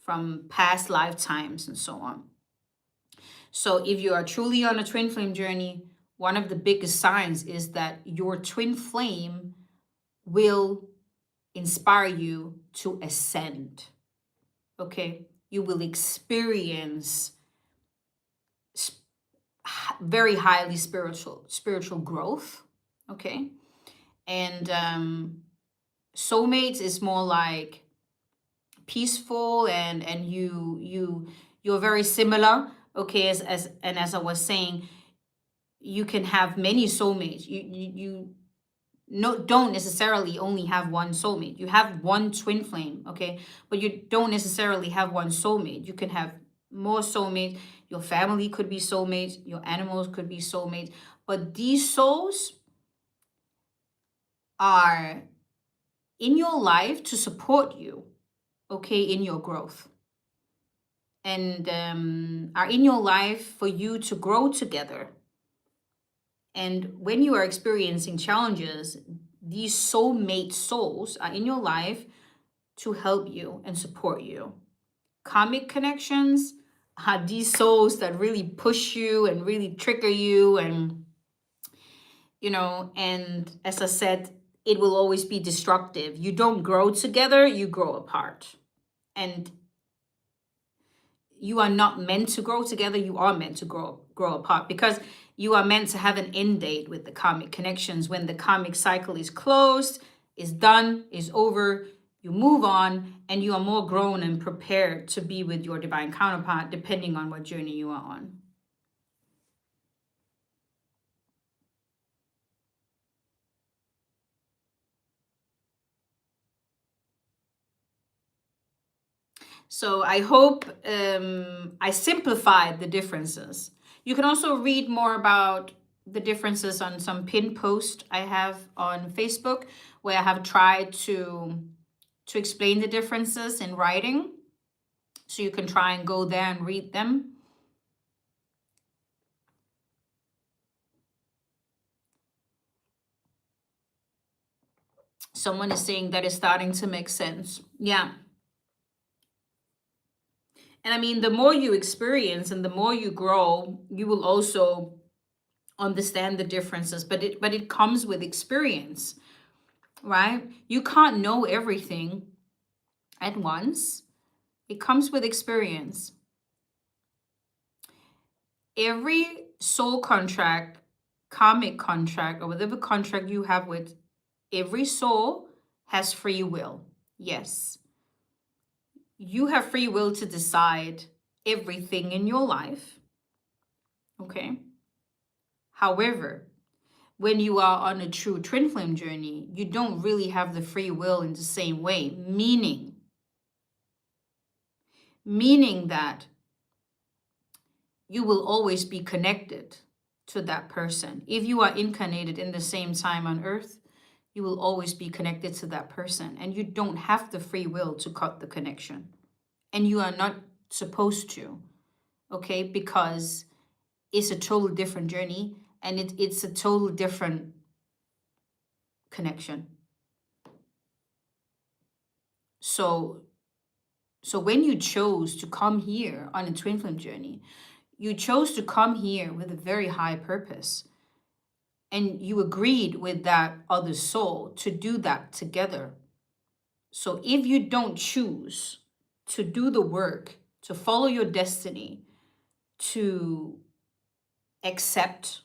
from past lifetimes and so on. So if you are truly on a twin flame journey, one of the biggest signs is that your twin flame will inspire you to ascend. Okay? You will experience very highly spiritual growth. Okay? And soulmates is more like peaceful, and you're very similar. Okay, as I was saying, you can have many soulmates. You no don't necessarily only have one soulmate. You have one twin flame, okay, but you don't necessarily have one soulmate. You can have more soulmates. Your family could be soulmates, your animals could be soulmates, but these souls are in your life to support you, okay, in your growth, and are in your life for you to grow together. And when you are experiencing challenges, these soulmate souls are in your life to help you and support you. Karmic connections are these souls that really push you and really trigger you, and and as I said, it will always be destructive. You don't grow together, you grow apart. And you are not meant to grow together, you are meant to grow apart, because you are meant to have an end date with the karmic connections. When the karmic cycle is closed, is done, is over, you move on, and you are more grown and prepared to be with your divine counterpart, depending on what journey you are on. So I hope I simplified the differences. You can also read more about the differences on some pin post I have on Facebook, where I have tried to explain the differences in writing. So you can try and go there and read them. Someone is saying that it's starting to make sense. Yeah. And I mean, the more you experience and the more you grow, you will also understand the differences, but it comes with experience, right? You can't know everything at once. It comes with experience. Every soul contract, karmic contract, or whatever contract you have with every soul has free will. Yes. You have free will to decide everything in your life. Okay. However, when you are on a true twin flame journey, you don't really have the free will in the same way, meaning that you will always be connected to that person. If you are incarnated in the same time on earth, you will always be connected to that person, and you don't have the free will to cut the connection. And you are not supposed to, okay? Because it's a totally different journey, and it's a totally different connection. So when you chose to come here on a twin flame journey, You chose to come here with a very high purpose, and you agreed with that other soul to do that together. So if you don't choose to do the work, to follow your destiny, to accept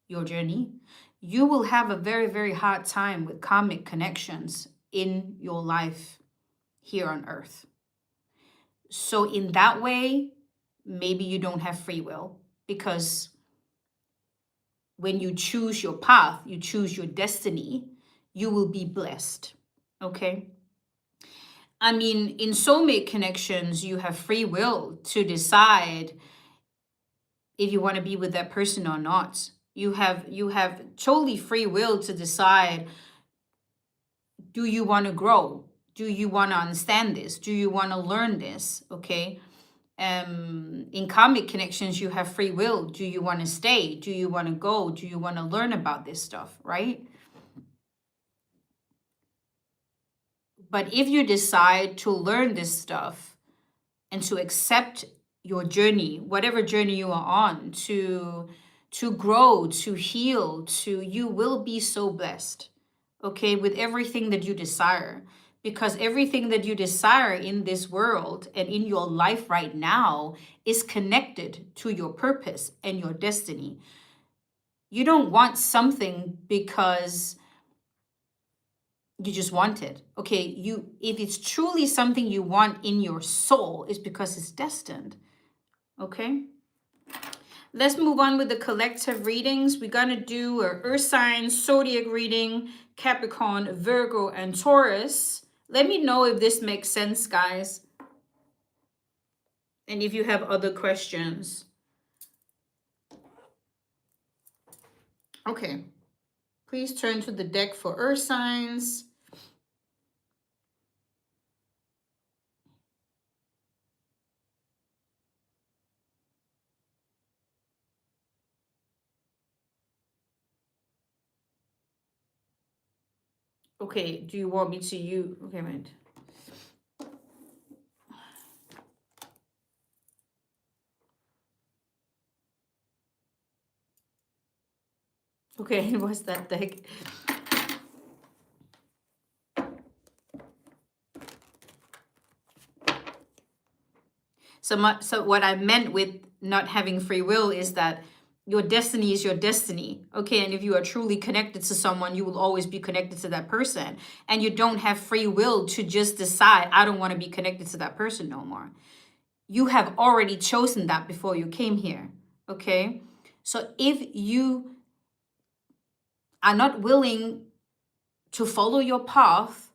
your journey, you will have a very, very hard time with karmic connections in your life here on earth. So, in that way, maybe you don't have free will, because when you choose your path, you choose your destiny, you will be blessed. Okay? I mean, in soulmate connections, you have free will to decide if you want to be with that person or not. You have totally free will to decide, do you want to grow? Do you want to understand this? Do you want to learn this? Okay? In karmic connections, you have free will. Do you want to stay? Do you want to go? Do you want to learn about this stuff, right? But if you decide to learn this stuff and to accept your journey, whatever journey you are on, to grow, to heal, you will be so blessed, okay, with everything that you desire. Because everything that you desire in this world and in your life right now is connected to your purpose and your destiny. You don't want something because you just want it. Okay, if it's truly something you want in your soul, it's because it's destined. Okay? Let's move on with the collective readings. We're going to do a Earth sign, Zodiac reading, Capricorn, Virgo, and Taurus. Let me know if this makes sense, guys. And if you have other questions. Okay. Please turn to the deck for Earth signs. Okay, do you want me to use... Okay, wait. Okay, what's that deck? So what I meant with not having free will is that your destiny is your destiny, okay? And if you are truly connected to someone, you will always be connected to that person. And you don't have free will to just decide, I don't want to be connected to that person no more. You have already chosen that before you came here, okay? So if you are not willing to follow your path,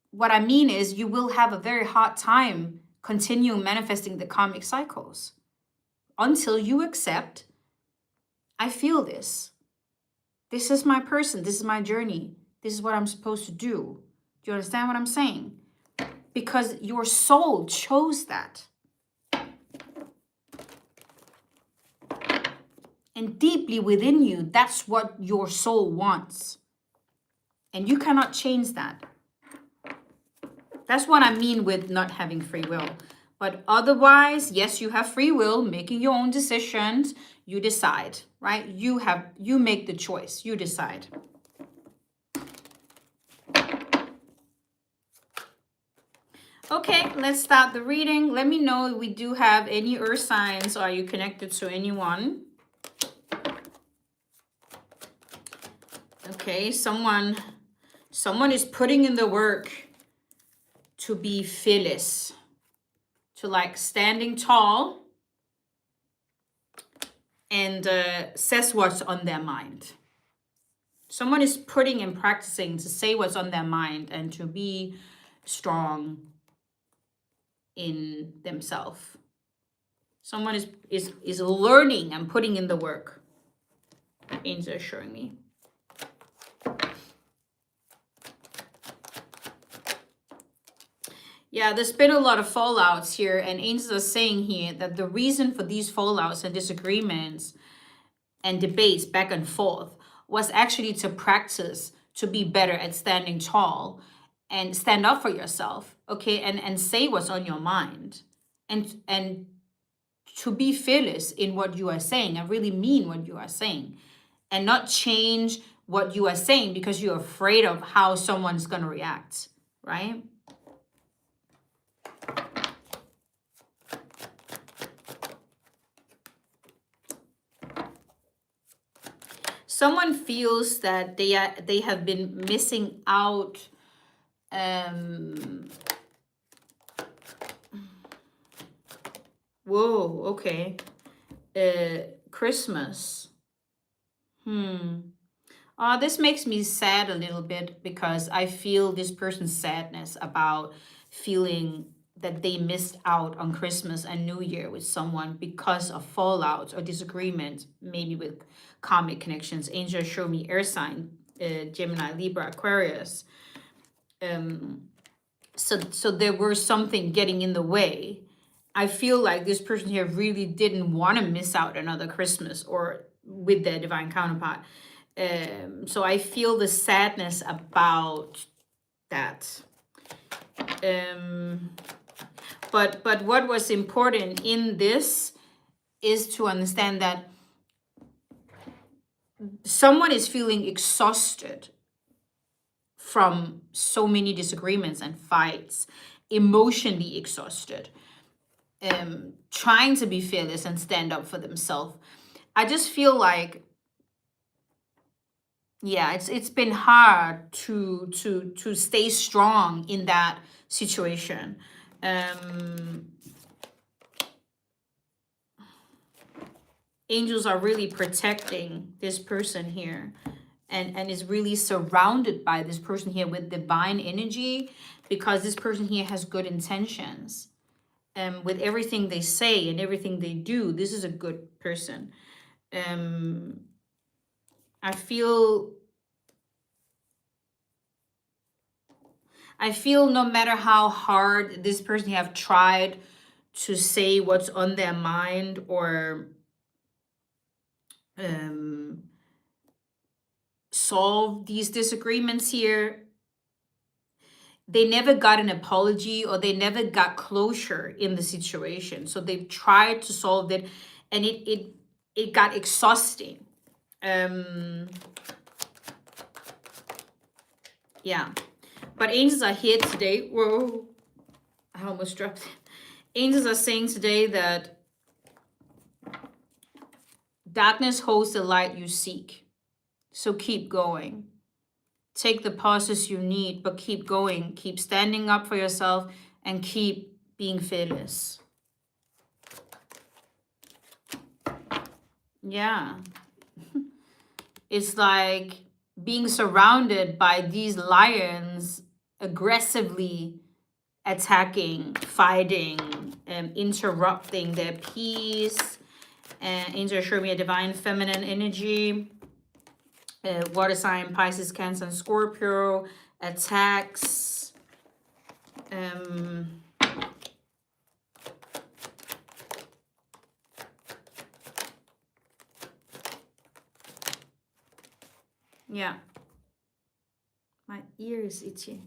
what I mean is you will have a very hard time continuing manifesting the karmic cycles until you accept, I feel this. This is my person. This is my journey. This is what I'm supposed to do. Do you understand what I'm saying? Because your soul chose that. And deeply within you, that's what your soul wants. And you cannot change that. That's what I mean with not having free will. But otherwise, yes, you have free will, making your own decisions. You decide, right? You make the choice. You decide. Okay, let's start the reading. Let me know if we do have any earth signs. Are you connected to anyone? Okay, someone is putting in the work to be fearless, to like standing tall and says what's on their mind. Someone is putting and practicing to say what's on their mind and to be strong in themselves. Someone is learning and putting in the work. Angels are showing me. Yeah, there's been a lot of fallouts here, and angels are saying here that the reason for these fallouts and disagreements and debates back and forth was actually to practice to be better at standing tall and stand up for yourself, okay, and say what's on your mind, and to be fearless in what you are saying and really mean what you are saying, and not change what you are saying because you're afraid of how someone's going to react, right? Someone feels that they have been missing out. Whoa, okay. Christmas. This makes me sad a little bit because I feel this person's sadness about feeling that they missed out on Christmas and New Year with someone because of fallout or disagreement, maybe with karmic connections. Angels show me air sign, Gemini, Libra, Aquarius. So there was something getting in the way. I feel like this person here really didn't want to miss out another Christmas or with their divine counterpart. So I feel the sadness about that. But what was important in this is to understand that someone is feeling exhausted from so many disagreements and fights, emotionally exhausted, trying to be fearless and stand up for themselves. I just feel like, yeah, it's been hard to stay strong in that situation. Angels are really protecting this person here, and is really surrounded by this person here with divine energy, because this person here has good intentions. With everything they say and everything they do, this is a good person. I feel no matter how hard this person have tried to say what's on their mind, or solve these disagreements here, they never got an apology or they never got closure in the situation. So they've tried to solve it, and it got exhausting. Yeah. But angels are here today. Whoa, I almost dropped it. Angels are saying today that darkness holds the light you seek. So keep going. Take the pauses you need, but keep going. Keep standing up for yourself and keep being fearless. Yeah. It's like being surrounded by these lions aggressively attacking, fighting, interrupting their peace. Angel show me a divine feminine energy. Water sign, Pisces, Cancer, and Scorpio. Attacks. Yeah. My ear is itchy.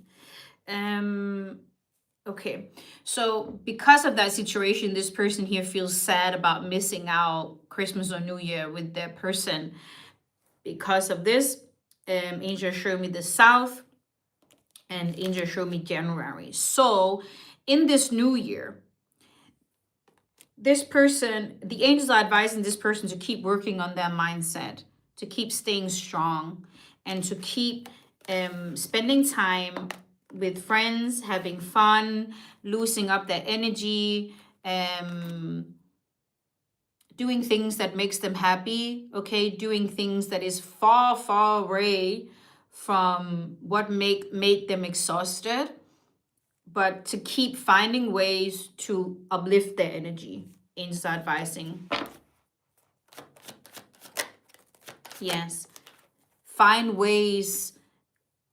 Okay, so because of that situation, this person here feels sad about missing out Christmas or New Year with their person. Because of this, angel showed me the South, and angel showed me January. So in this new year, this person, the angels are advising this person to keep working on their mindset, to keep staying strong, and to keep spending time with friends, having fun, losing up their energy, doing things that makes them happy, okay? Doing things that is far, far away from what made them exhausted, but to keep finding ways to uplift their energy. Angels are advising. Yes. Find ways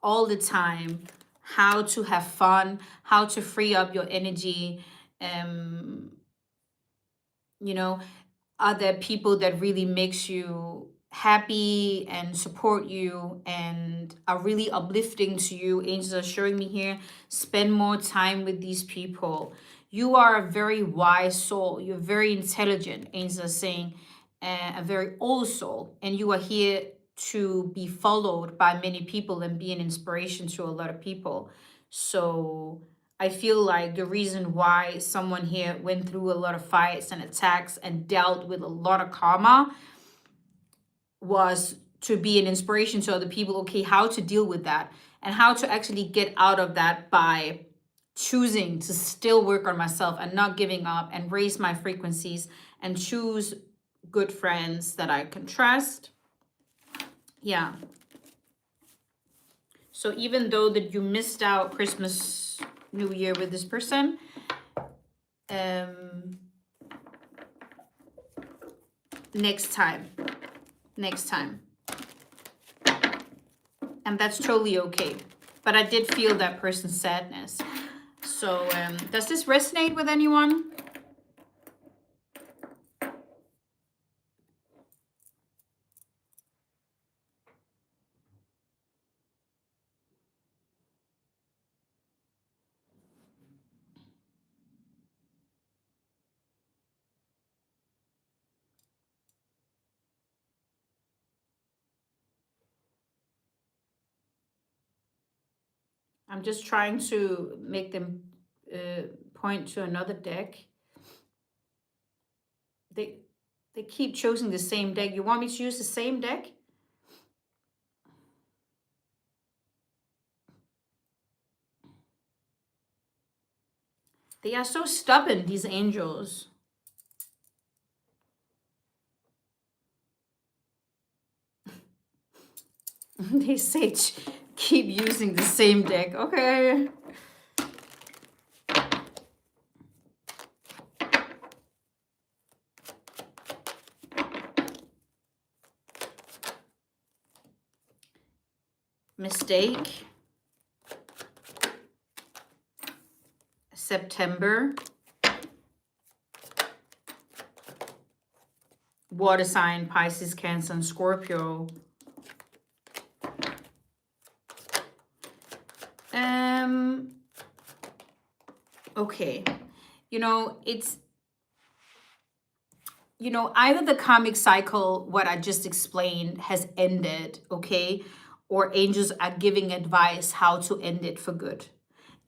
all the time how to have fun, how to free up your energy. You know, are there people that really makes you happy and support you and are really uplifting to you? Angels are showing me here, spend more time with these people. You are a very wise soul. You're very intelligent, angels are saying, a very old soul. And you are here to be followed by many people and be an inspiration to a lot of people. So I feel like the reason why someone here went through a lot of fights and attacks and dealt with a lot of karma was to be an inspiration to other people, okay, how to deal with that and how to actually get out of that by choosing to still work on myself and not giving up and raise my frequencies and choose good friends that I can trust. Yeah. So even though that you missed out Christmas, New Year with this person, next time. And that's totally okay. But I did feel that person's sadness. So does this resonate with anyone? I'm just trying to make them point to another deck. They keep choosing the same deck. You want me to use the same deck? They are so stubborn, these angels. They say keep using the same deck. Okay. Mistake. September. Water sign, Pisces, Cancer, and Scorpio. Okay. It's, either the karmic cycle, what I just explained, has ended, okay? Or angels are giving advice how to end it for good.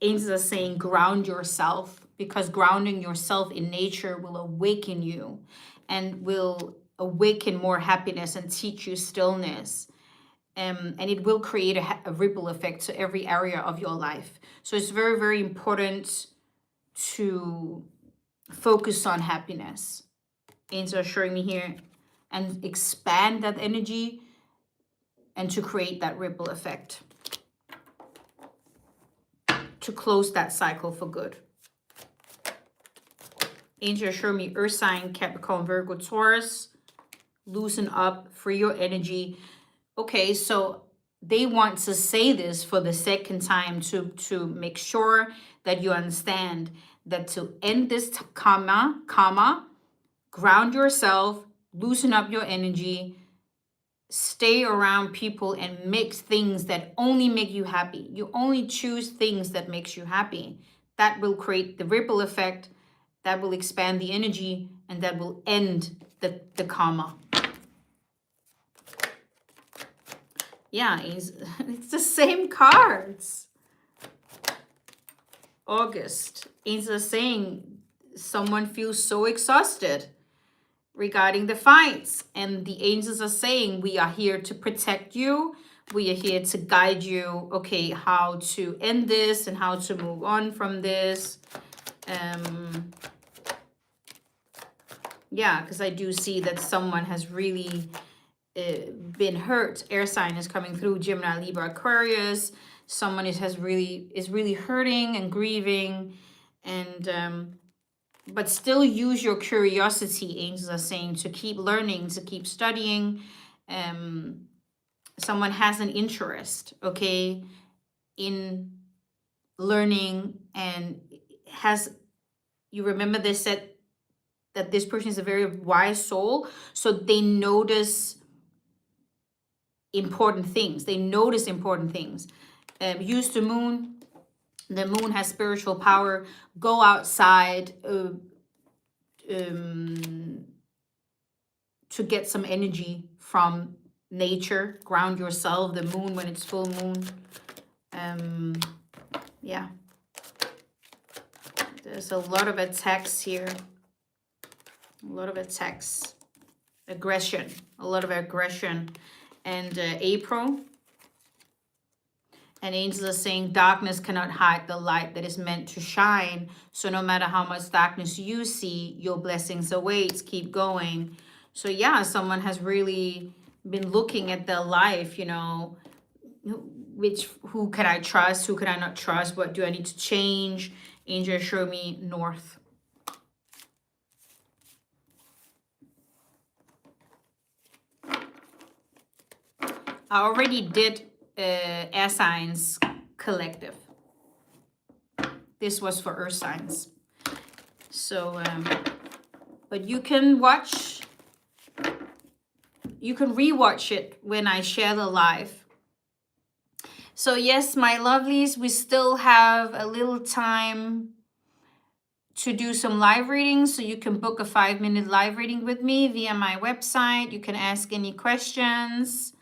Angels are saying ground yourself, because grounding yourself in nature will awaken you and will awaken more happiness and teach you stillness. And it will create a ripple effect to every area of your life. So it's very, very important to focus on happiness. Angels are showing me here, and expand that energy and to create that ripple effect, to close that cycle for good. Angels show me Earth sign, Capricorn, Virgo, Taurus. Loosen up, free your energy. Okay, so they want to say this for the second time to make sure that you understand that to end this karma, ground yourself, loosen up your energy, stay around people and mix things that only make you happy. You only choose things that makes you happy. That will create the ripple effect, that will expand the energy, and that will end the karma. Yeah, it's the same cards. August. Angels are saying someone feels so exhausted regarding the fights. And the angels are saying we are here to protect you. We are here to guide you, okay, how to end this and how to move on from this. Yeah, because I do see that someone has really been hurt. Air sign is coming through, Gemini, Libra, Aquarius. Someone is really hurting and grieving, and but still use your curiosity, angels are saying, to keep learning, to keep studying. Someone has an interest, okay, in learning, and you remember they said that this person is a very wise soul, so they notice important things. Use the moon, The moon has spiritual power. Go outside to get some energy from nature. Ground yourself. The moon when it's full moon. Yeah. There's a lot of attacks here. A lot of attacks. Aggression. A lot of aggression. And April. And angels are saying darkness cannot hide the light that is meant to shine. So no matter how much darkness you see, your blessings await. Keep going. So yeah, someone has really been looking at their life, you know, who can I trust? Who can I not trust? What do I need to change? Angels show me north. I already did air signs collective. This was for earth signs. So, but you can watch, you can rewatch it when I share the live. So yes, my lovelies, we still have a little time to do some live readings. So you can book a 5-minute live reading with me via my website. You can ask any questions.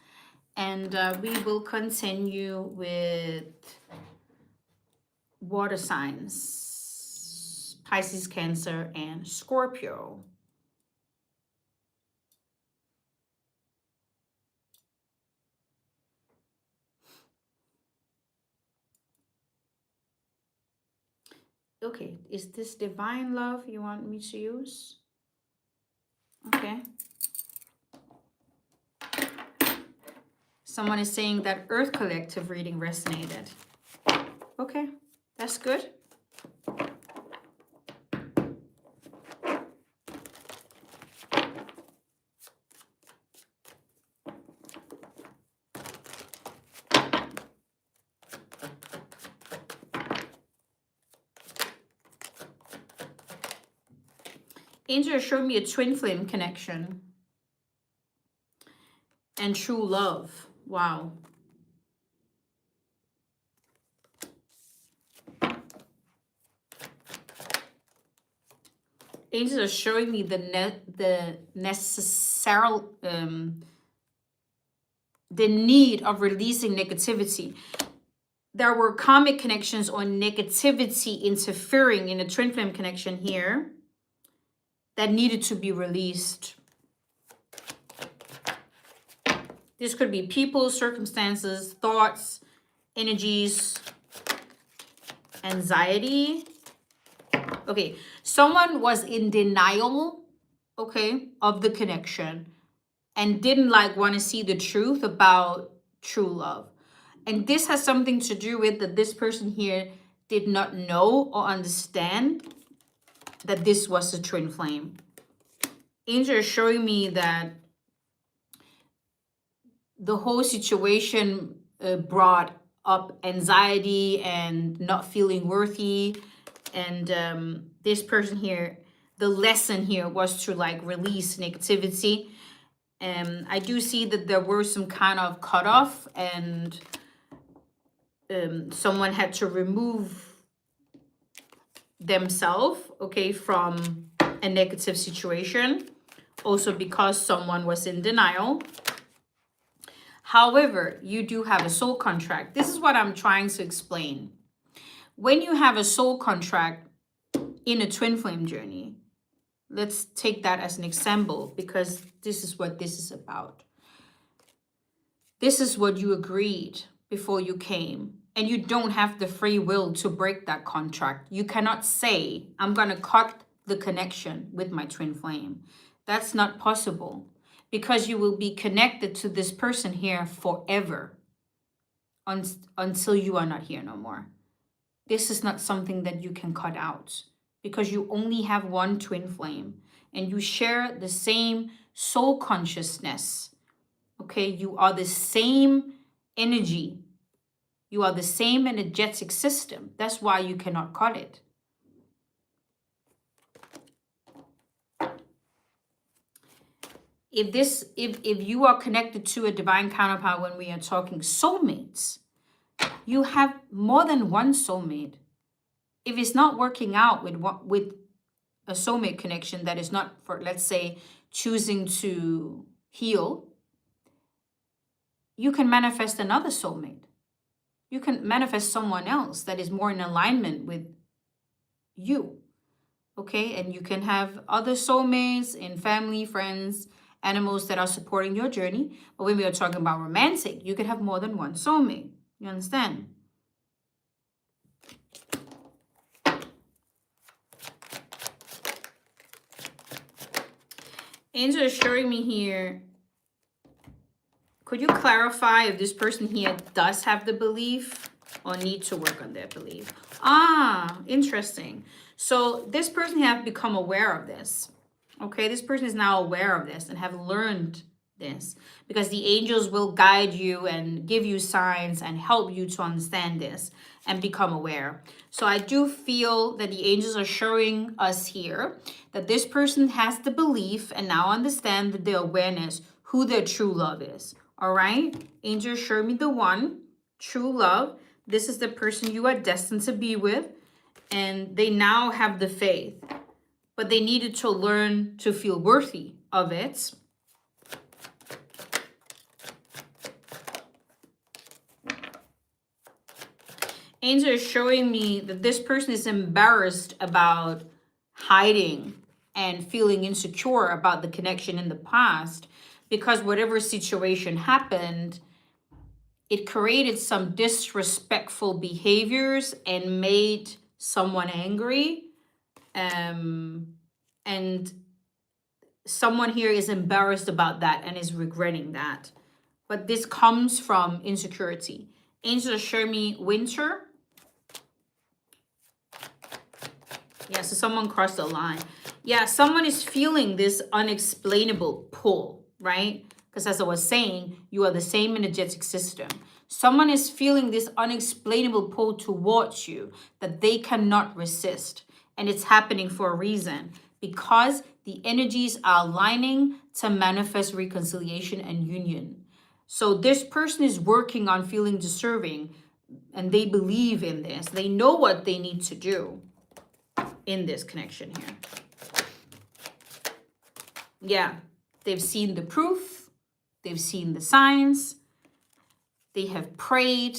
And we will continue with water signs, Pisces, Cancer, and Scorpio. Okay, is this divine love you want me to use? Okay. Someone is saying that Earth Collective reading resonated. Okay, that's good. Angel showed me a twin flame connection and true love. Wow. Angels are showing me the necessary the need of releasing negativity. There were karmic connections or negativity interfering in the twin flame connection here that needed to be released. This could be people, circumstances, thoughts, energies, anxiety. Okay, someone was in denial, okay, of the connection and didn't want to see the truth about true love. And this has something to do with that this person here did not know or understand that this was a twin flame. Angel is showing me that the whole situation brought up anxiety and not feeling worthy. And this person here, the lesson here was to release negativity. I do see that there were some kind of cutoff, and someone had to remove themselves, okay, from a negative situation. Also because someone was in denial. However, you do have a soul contract. This is what I'm trying to explain. When you have a soul contract in a twin flame journey, let's take that as an example because this is what this is about. This is what you agreed before you came, and you don't have the free will to break that contract. You cannot say, I'm going to cut the connection with my twin flame. That's not possible because you will be connected to this person here forever until you are not here no more. This is not something that you can cut out because you only have one twin flame and you share the same soul consciousness. Okay, you are the same energy. You are the same energetic system. That's why you cannot cut it. If you are connected to a divine counterpart when we are talking soulmates, You have more than one soulmate. If it's not working out with a soulmate connection that is not for, let's say, choosing to heal, you can manifest another soulmate. You can manifest someone else that is more in alignment with you. Okay, and you can have other soulmates in family, friends, animals that are supporting your journey. But when we are talking about romantic, you can have more than one soulmate. You understand? Angel is showing me here. Could you clarify if this person here does have the belief or need to work on their belief? Ah, interesting. So this person have become aware of this. Okay, this person is now aware of this and have learned this, because the angels will guide you and give you signs and help you to understand this and become aware. So I do feel that the angels are showing us here that this person has the belief and now understand that the awareness who their true love is. All right, angels show me the one, true love. This is the person you are destined to be with, and they now have the faith, but they needed to learn to feel worthy of it. Angel is showing me that this person is embarrassed about hiding and feeling insecure about the connection in the past, because whatever situation happened, it created some disrespectful behaviors and made someone angry. And someone here is embarrassed about that and is regretting that. But this comes from insecurity. Angels show me winter. Yeah, so someone crossed the line. Yeah, someone is feeling this unexplainable pull, right? Because as I was saying, you are the same energetic system. Someone is feeling this unexplainable pull towards you that they cannot resist. And it's happening for a reason, because the energies are aligning to manifest reconciliation and union. So this person is working on feeling deserving, and they believe in this. They know what they need to do in this connection here. Yeah, they've seen the proof, they've seen the signs, they have prayed,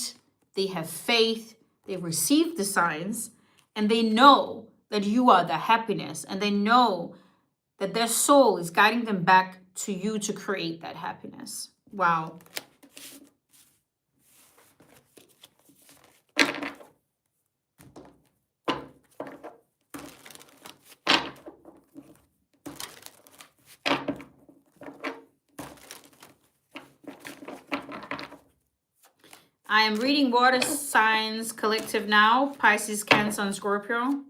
they have faith, they've received the signs, and they know that you are the happiness, and they know that their soul is guiding them back to you to create that happiness. Wow. I am reading water signs collective now. Pisces, Cancer, and Scorpio.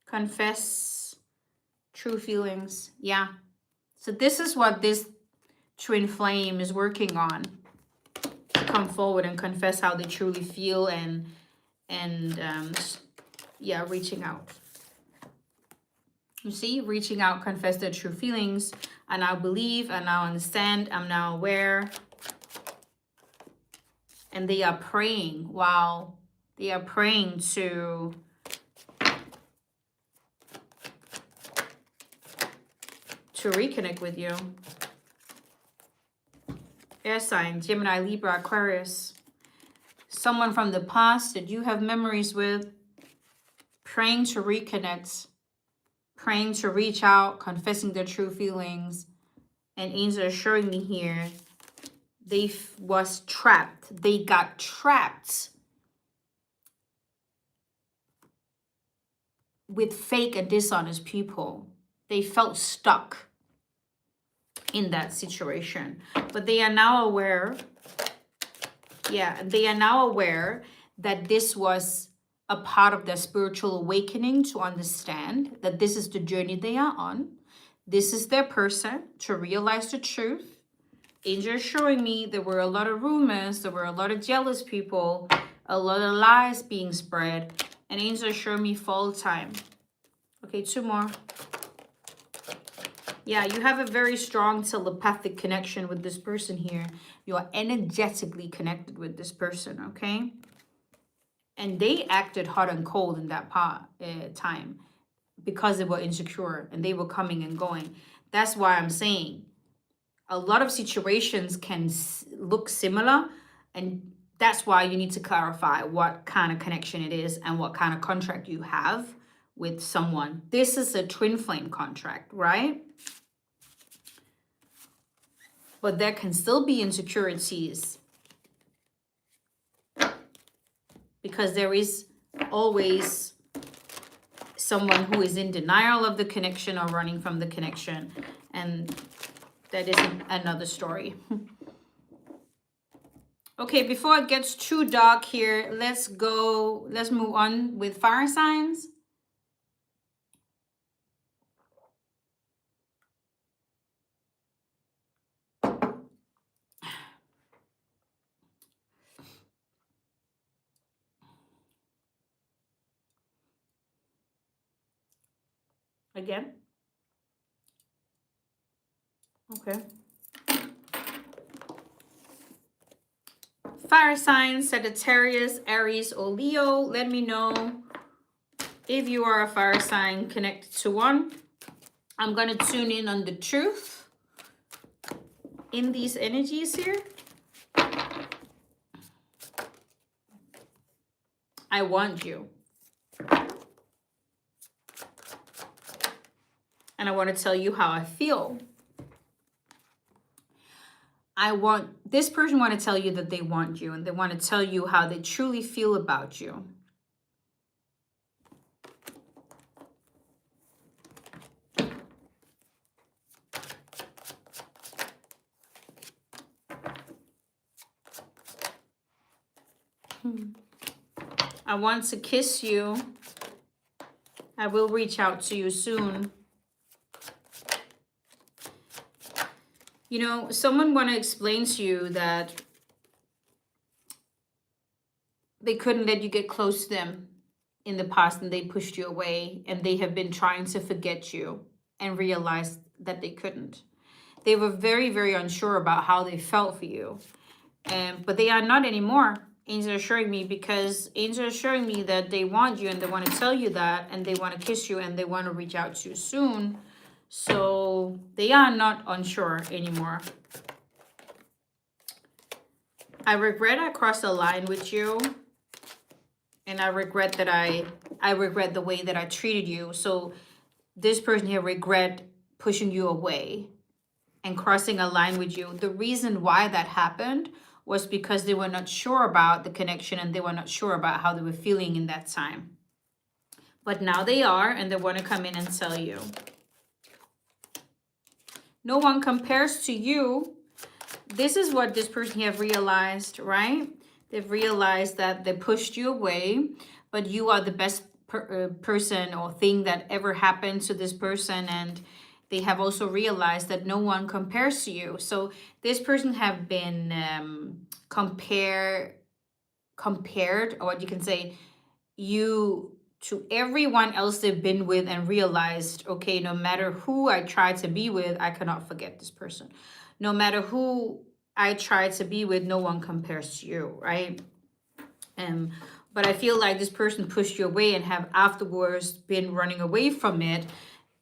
Confess true feelings. Yeah. So this is what this twin flame is working on. To come forward and confess how they truly feel and yeah, reaching out. You see, reaching out, confess their true feelings. I now believe, I now understand, I'm now aware. And they are praying. Wow. They are praying to reconnect with you. Air sign, Gemini, Libra, Aquarius. Someone from the past that you have memories with, praying to reconnect, praying to reach out, confessing their true feelings. And angels are showing me here, they was trapped. They got trapped with fake and dishonest people. They felt stuck in that situation. But they are now aware, yeah, they are now aware that this was a part of their spiritual awakening, to understand that this is the journey they are on. This is their person, to realize the truth. Angels showing me there were a lot of rumors, there were a lot of jealous people, a lot of lies being spread. And angels show me fall time. Okay, two more. Yeah, you have a very strong telepathic connection with this person here. You are energetically connected with this person, okay? And they acted hot and cold in that time because they were insecure and they were coming and going. That's why I'm saying a lot of situations can look similar, and that's why you need to clarify what kind of connection it is and what kind of contract you have with someone. This is a twin flame contract, right? But there can still be insecurities because there is always someone who is in denial of the connection or running from the connection, and that is another story. Okay, before it gets too dark here, let's move on with fire signs. Again. Okay. Fire signs, Sagittarius, Aries, or Leo. Let me know if you are a fire sign connected to one. I'm going to tune in on the truth in these energies here. I want you. And I want to tell you how I feel. This person want to tell you that they want you, and they want to tell you how they truly feel about you. I want to kiss you. I will reach out to you soon. You know, someone want to explain to you that they couldn't let you get close to them in the past, and they pushed you away, and they have been trying to forget you and realized that they couldn't. They were very, very unsure about how they felt for you. But they are not anymore. Angels are showing me, because angels are showing me that they want you, and they want to tell you that, and they want to kiss you, and they want to reach out to you soon. So they are not unsure anymore. I regret I crossed a line with you, and I regret that I regret the way that I treated you. So this person here regret pushing you away and crossing a line with you. The reason why that happened was because they were not sure about the connection, and they were not sure about how they were feeling in that time. But now they are, and they want to come in and tell you. No one compares to you. This is what this person have realized, right? They've realized that they pushed you away, but you are the best person or thing that ever happened to this person, and they have also realized that no one compares to you. So this person have been compared, or what you can say, you to everyone else they've been with, and realized, okay, no matter who I try to be with, I cannot forget this person. No matter who I try to be with, no one compares to you, right? But I feel like this person pushed you away and have afterwards been running away from it,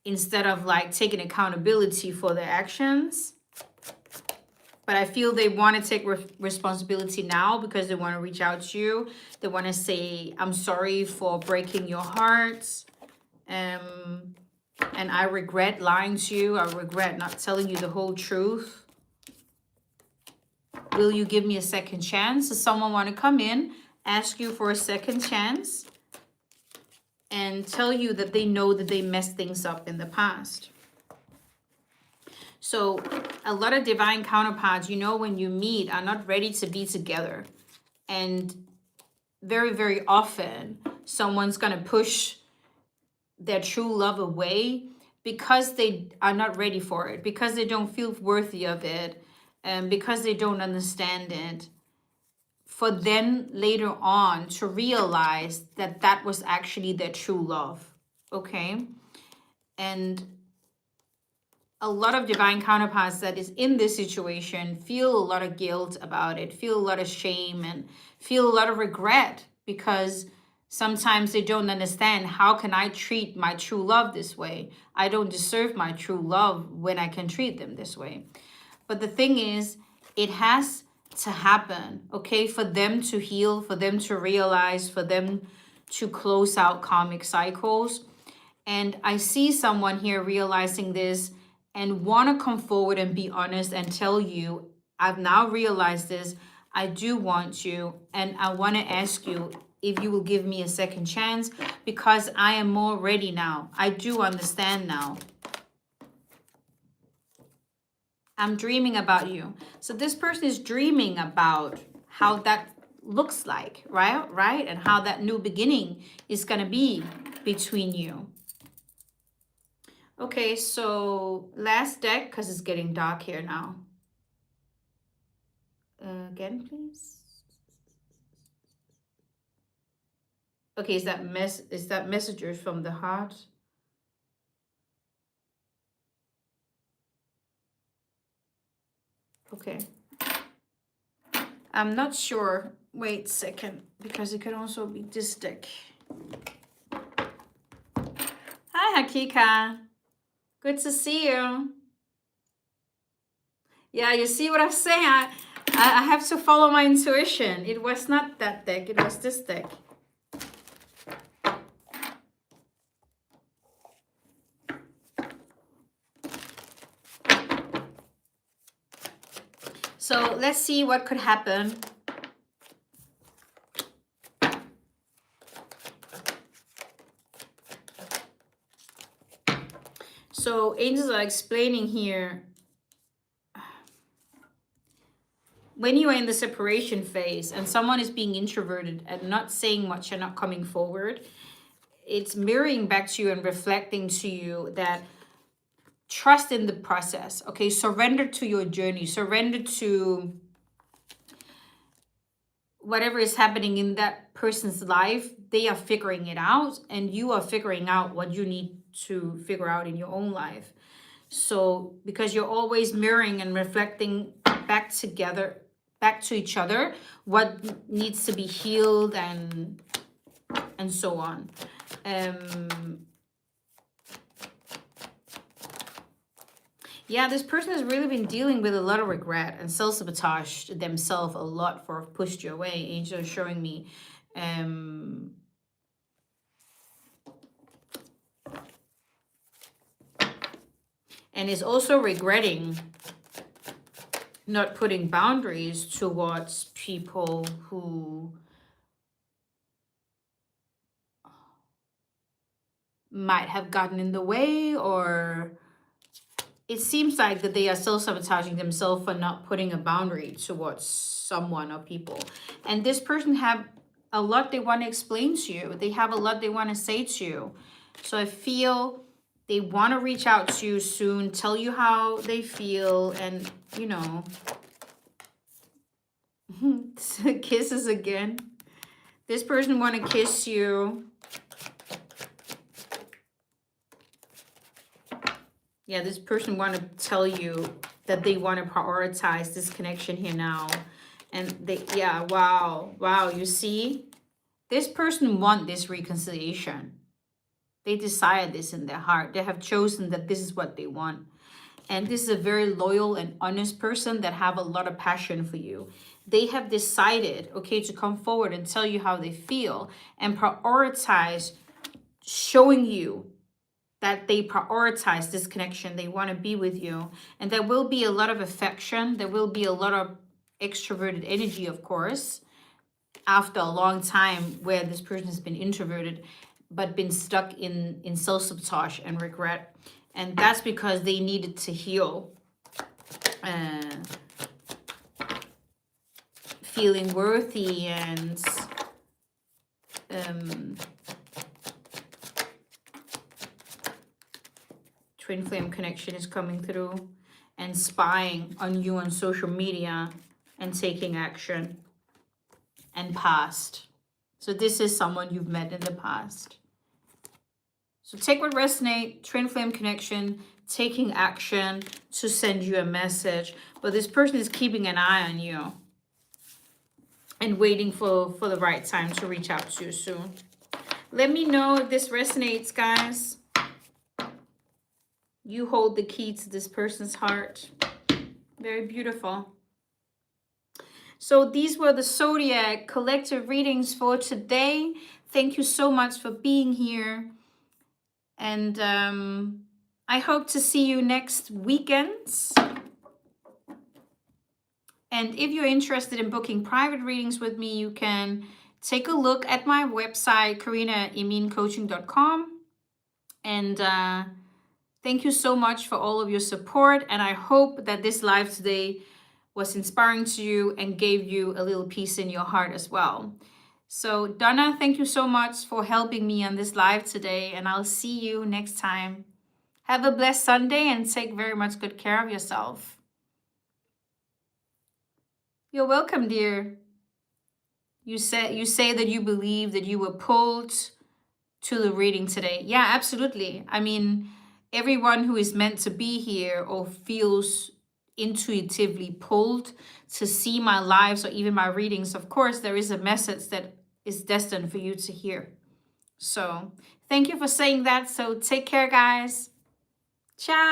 instead of like taking accountability for their actions. But I feel they want to take responsibility now, because they want to reach out to you. They want to say, I'm sorry for breaking your heart. And I regret lying to you. I regret not telling you the whole truth. Will you give me a second chance? Does someone want to come in, ask you for a second chance, and tell you that they know that they messed things up in the past? So a lot of divine counterparts, you know, when you meet, are not ready to be together. And very, very often, someone's going to push their true love away because they are not ready for it, because they don't feel worthy of it, and because they don't understand it. For them later on to realize that that was actually their true love, okay? And a lot of divine counterparts that is in this situation feel a lot of guilt about it, feel a lot of shame, and feel a lot of regret, because sometimes they don't understand, how can I treat my true love this way? I don't deserve my true love when I can treat them this way. But the thing is, it has to happen, okay, for them to heal, for them to realize, for them to close out karmic cycles. And I see someone here realizing this and want to come forward and be honest and tell you, I've now realized this. I do want you, and I want to ask you if you will give me a second chance, because I am more ready now. I do understand now. I'm dreaming about you. So this person is dreaming about how that looks like, right? And how that new beginning is going to be between you. Okay, so last deck, because it's getting dark here now. Again, please. Okay, is that messages from the heart? Okay. I'm not sure. Wait a second, because it could also be this deck. Hi, Hakika. Good to see you. Yeah, you see what I'm saying? I have to follow my intuition. It was not that deck, it was this deck. So let's see what could happen. So angels are explaining here, when you are in the separation phase and someone is being introverted and not saying much and not coming forward, it's mirroring back to you and reflecting to you that trust in the process, okay? Surrender to your journey, surrender to whatever is happening in that person's life. They are figuring it out, and you are figuring out what you need to figure out in your own life. So because you're always mirroring and reflecting back to each other, what needs to be healed and so on. Yeah, this person has really been dealing with a lot of regret and self-sabotage themselves a lot for pushed you away. Angel is showing me. And is also regretting not putting boundaries towards people who might have gotten in the way, or it seems like that they are self-sabotaging themselves for not putting a boundary towards someone or people. And this person have a lot they want to explain to you. They have a lot they want to say to you. So I feel they want to reach out to you soon, tell you how they feel, and, you know, kisses again. This person want to kiss you. Yeah, this person want to tell you that they want to prioritize this connection here now. And they, yeah, wow, you see? This person want this reconciliation. They desire this in their heart. They have chosen that this is what they want. And this is a very loyal and honest person that have a lot of passion for you. They have decided, okay, to come forward and tell you how they feel and prioritize showing you that they prioritize this connection. They want to be with you. And there will be a lot of affection. There will be a lot of extroverted energy, of course, after a long time where this person has been introverted, but been stuck in self-sabotage and regret. And that's because they needed to heal. Feeling worthy and twin flame connection is coming through, and spying on you on social media and taking action, and past. So this is someone you've met in the past. So take what resonates, twin flame connection, taking action to send you a message. But this person is keeping an eye on you and waiting for the right time to reach out to you soon. Let me know if this resonates, guys. You hold the key to this person's heart. Very beautiful. So these were the Zodiac collective readings for today. Thank you so much for being here. And I hope to see you next weekend. And if you're interested in booking private readings with me, you can take a look at my website, karinaemincoaching.com. And thank you so much for all of your support. And I hope that this live today was inspiring to you and gave you a little peace in your heart as well. So Donna, thank you so much for helping me on this live today. And I'll see you next time. Have a blessed Sunday and take very much good care of yourself. You're welcome, dear. You say that you believe that you were pulled to the reading today. Yeah, absolutely. I mean, everyone who is meant to be here or feels intuitively pulled to see my lives or even my readings, of course, there is a message that is destined for you to hear. So thank you for saying that. So take care, guys. Ciao.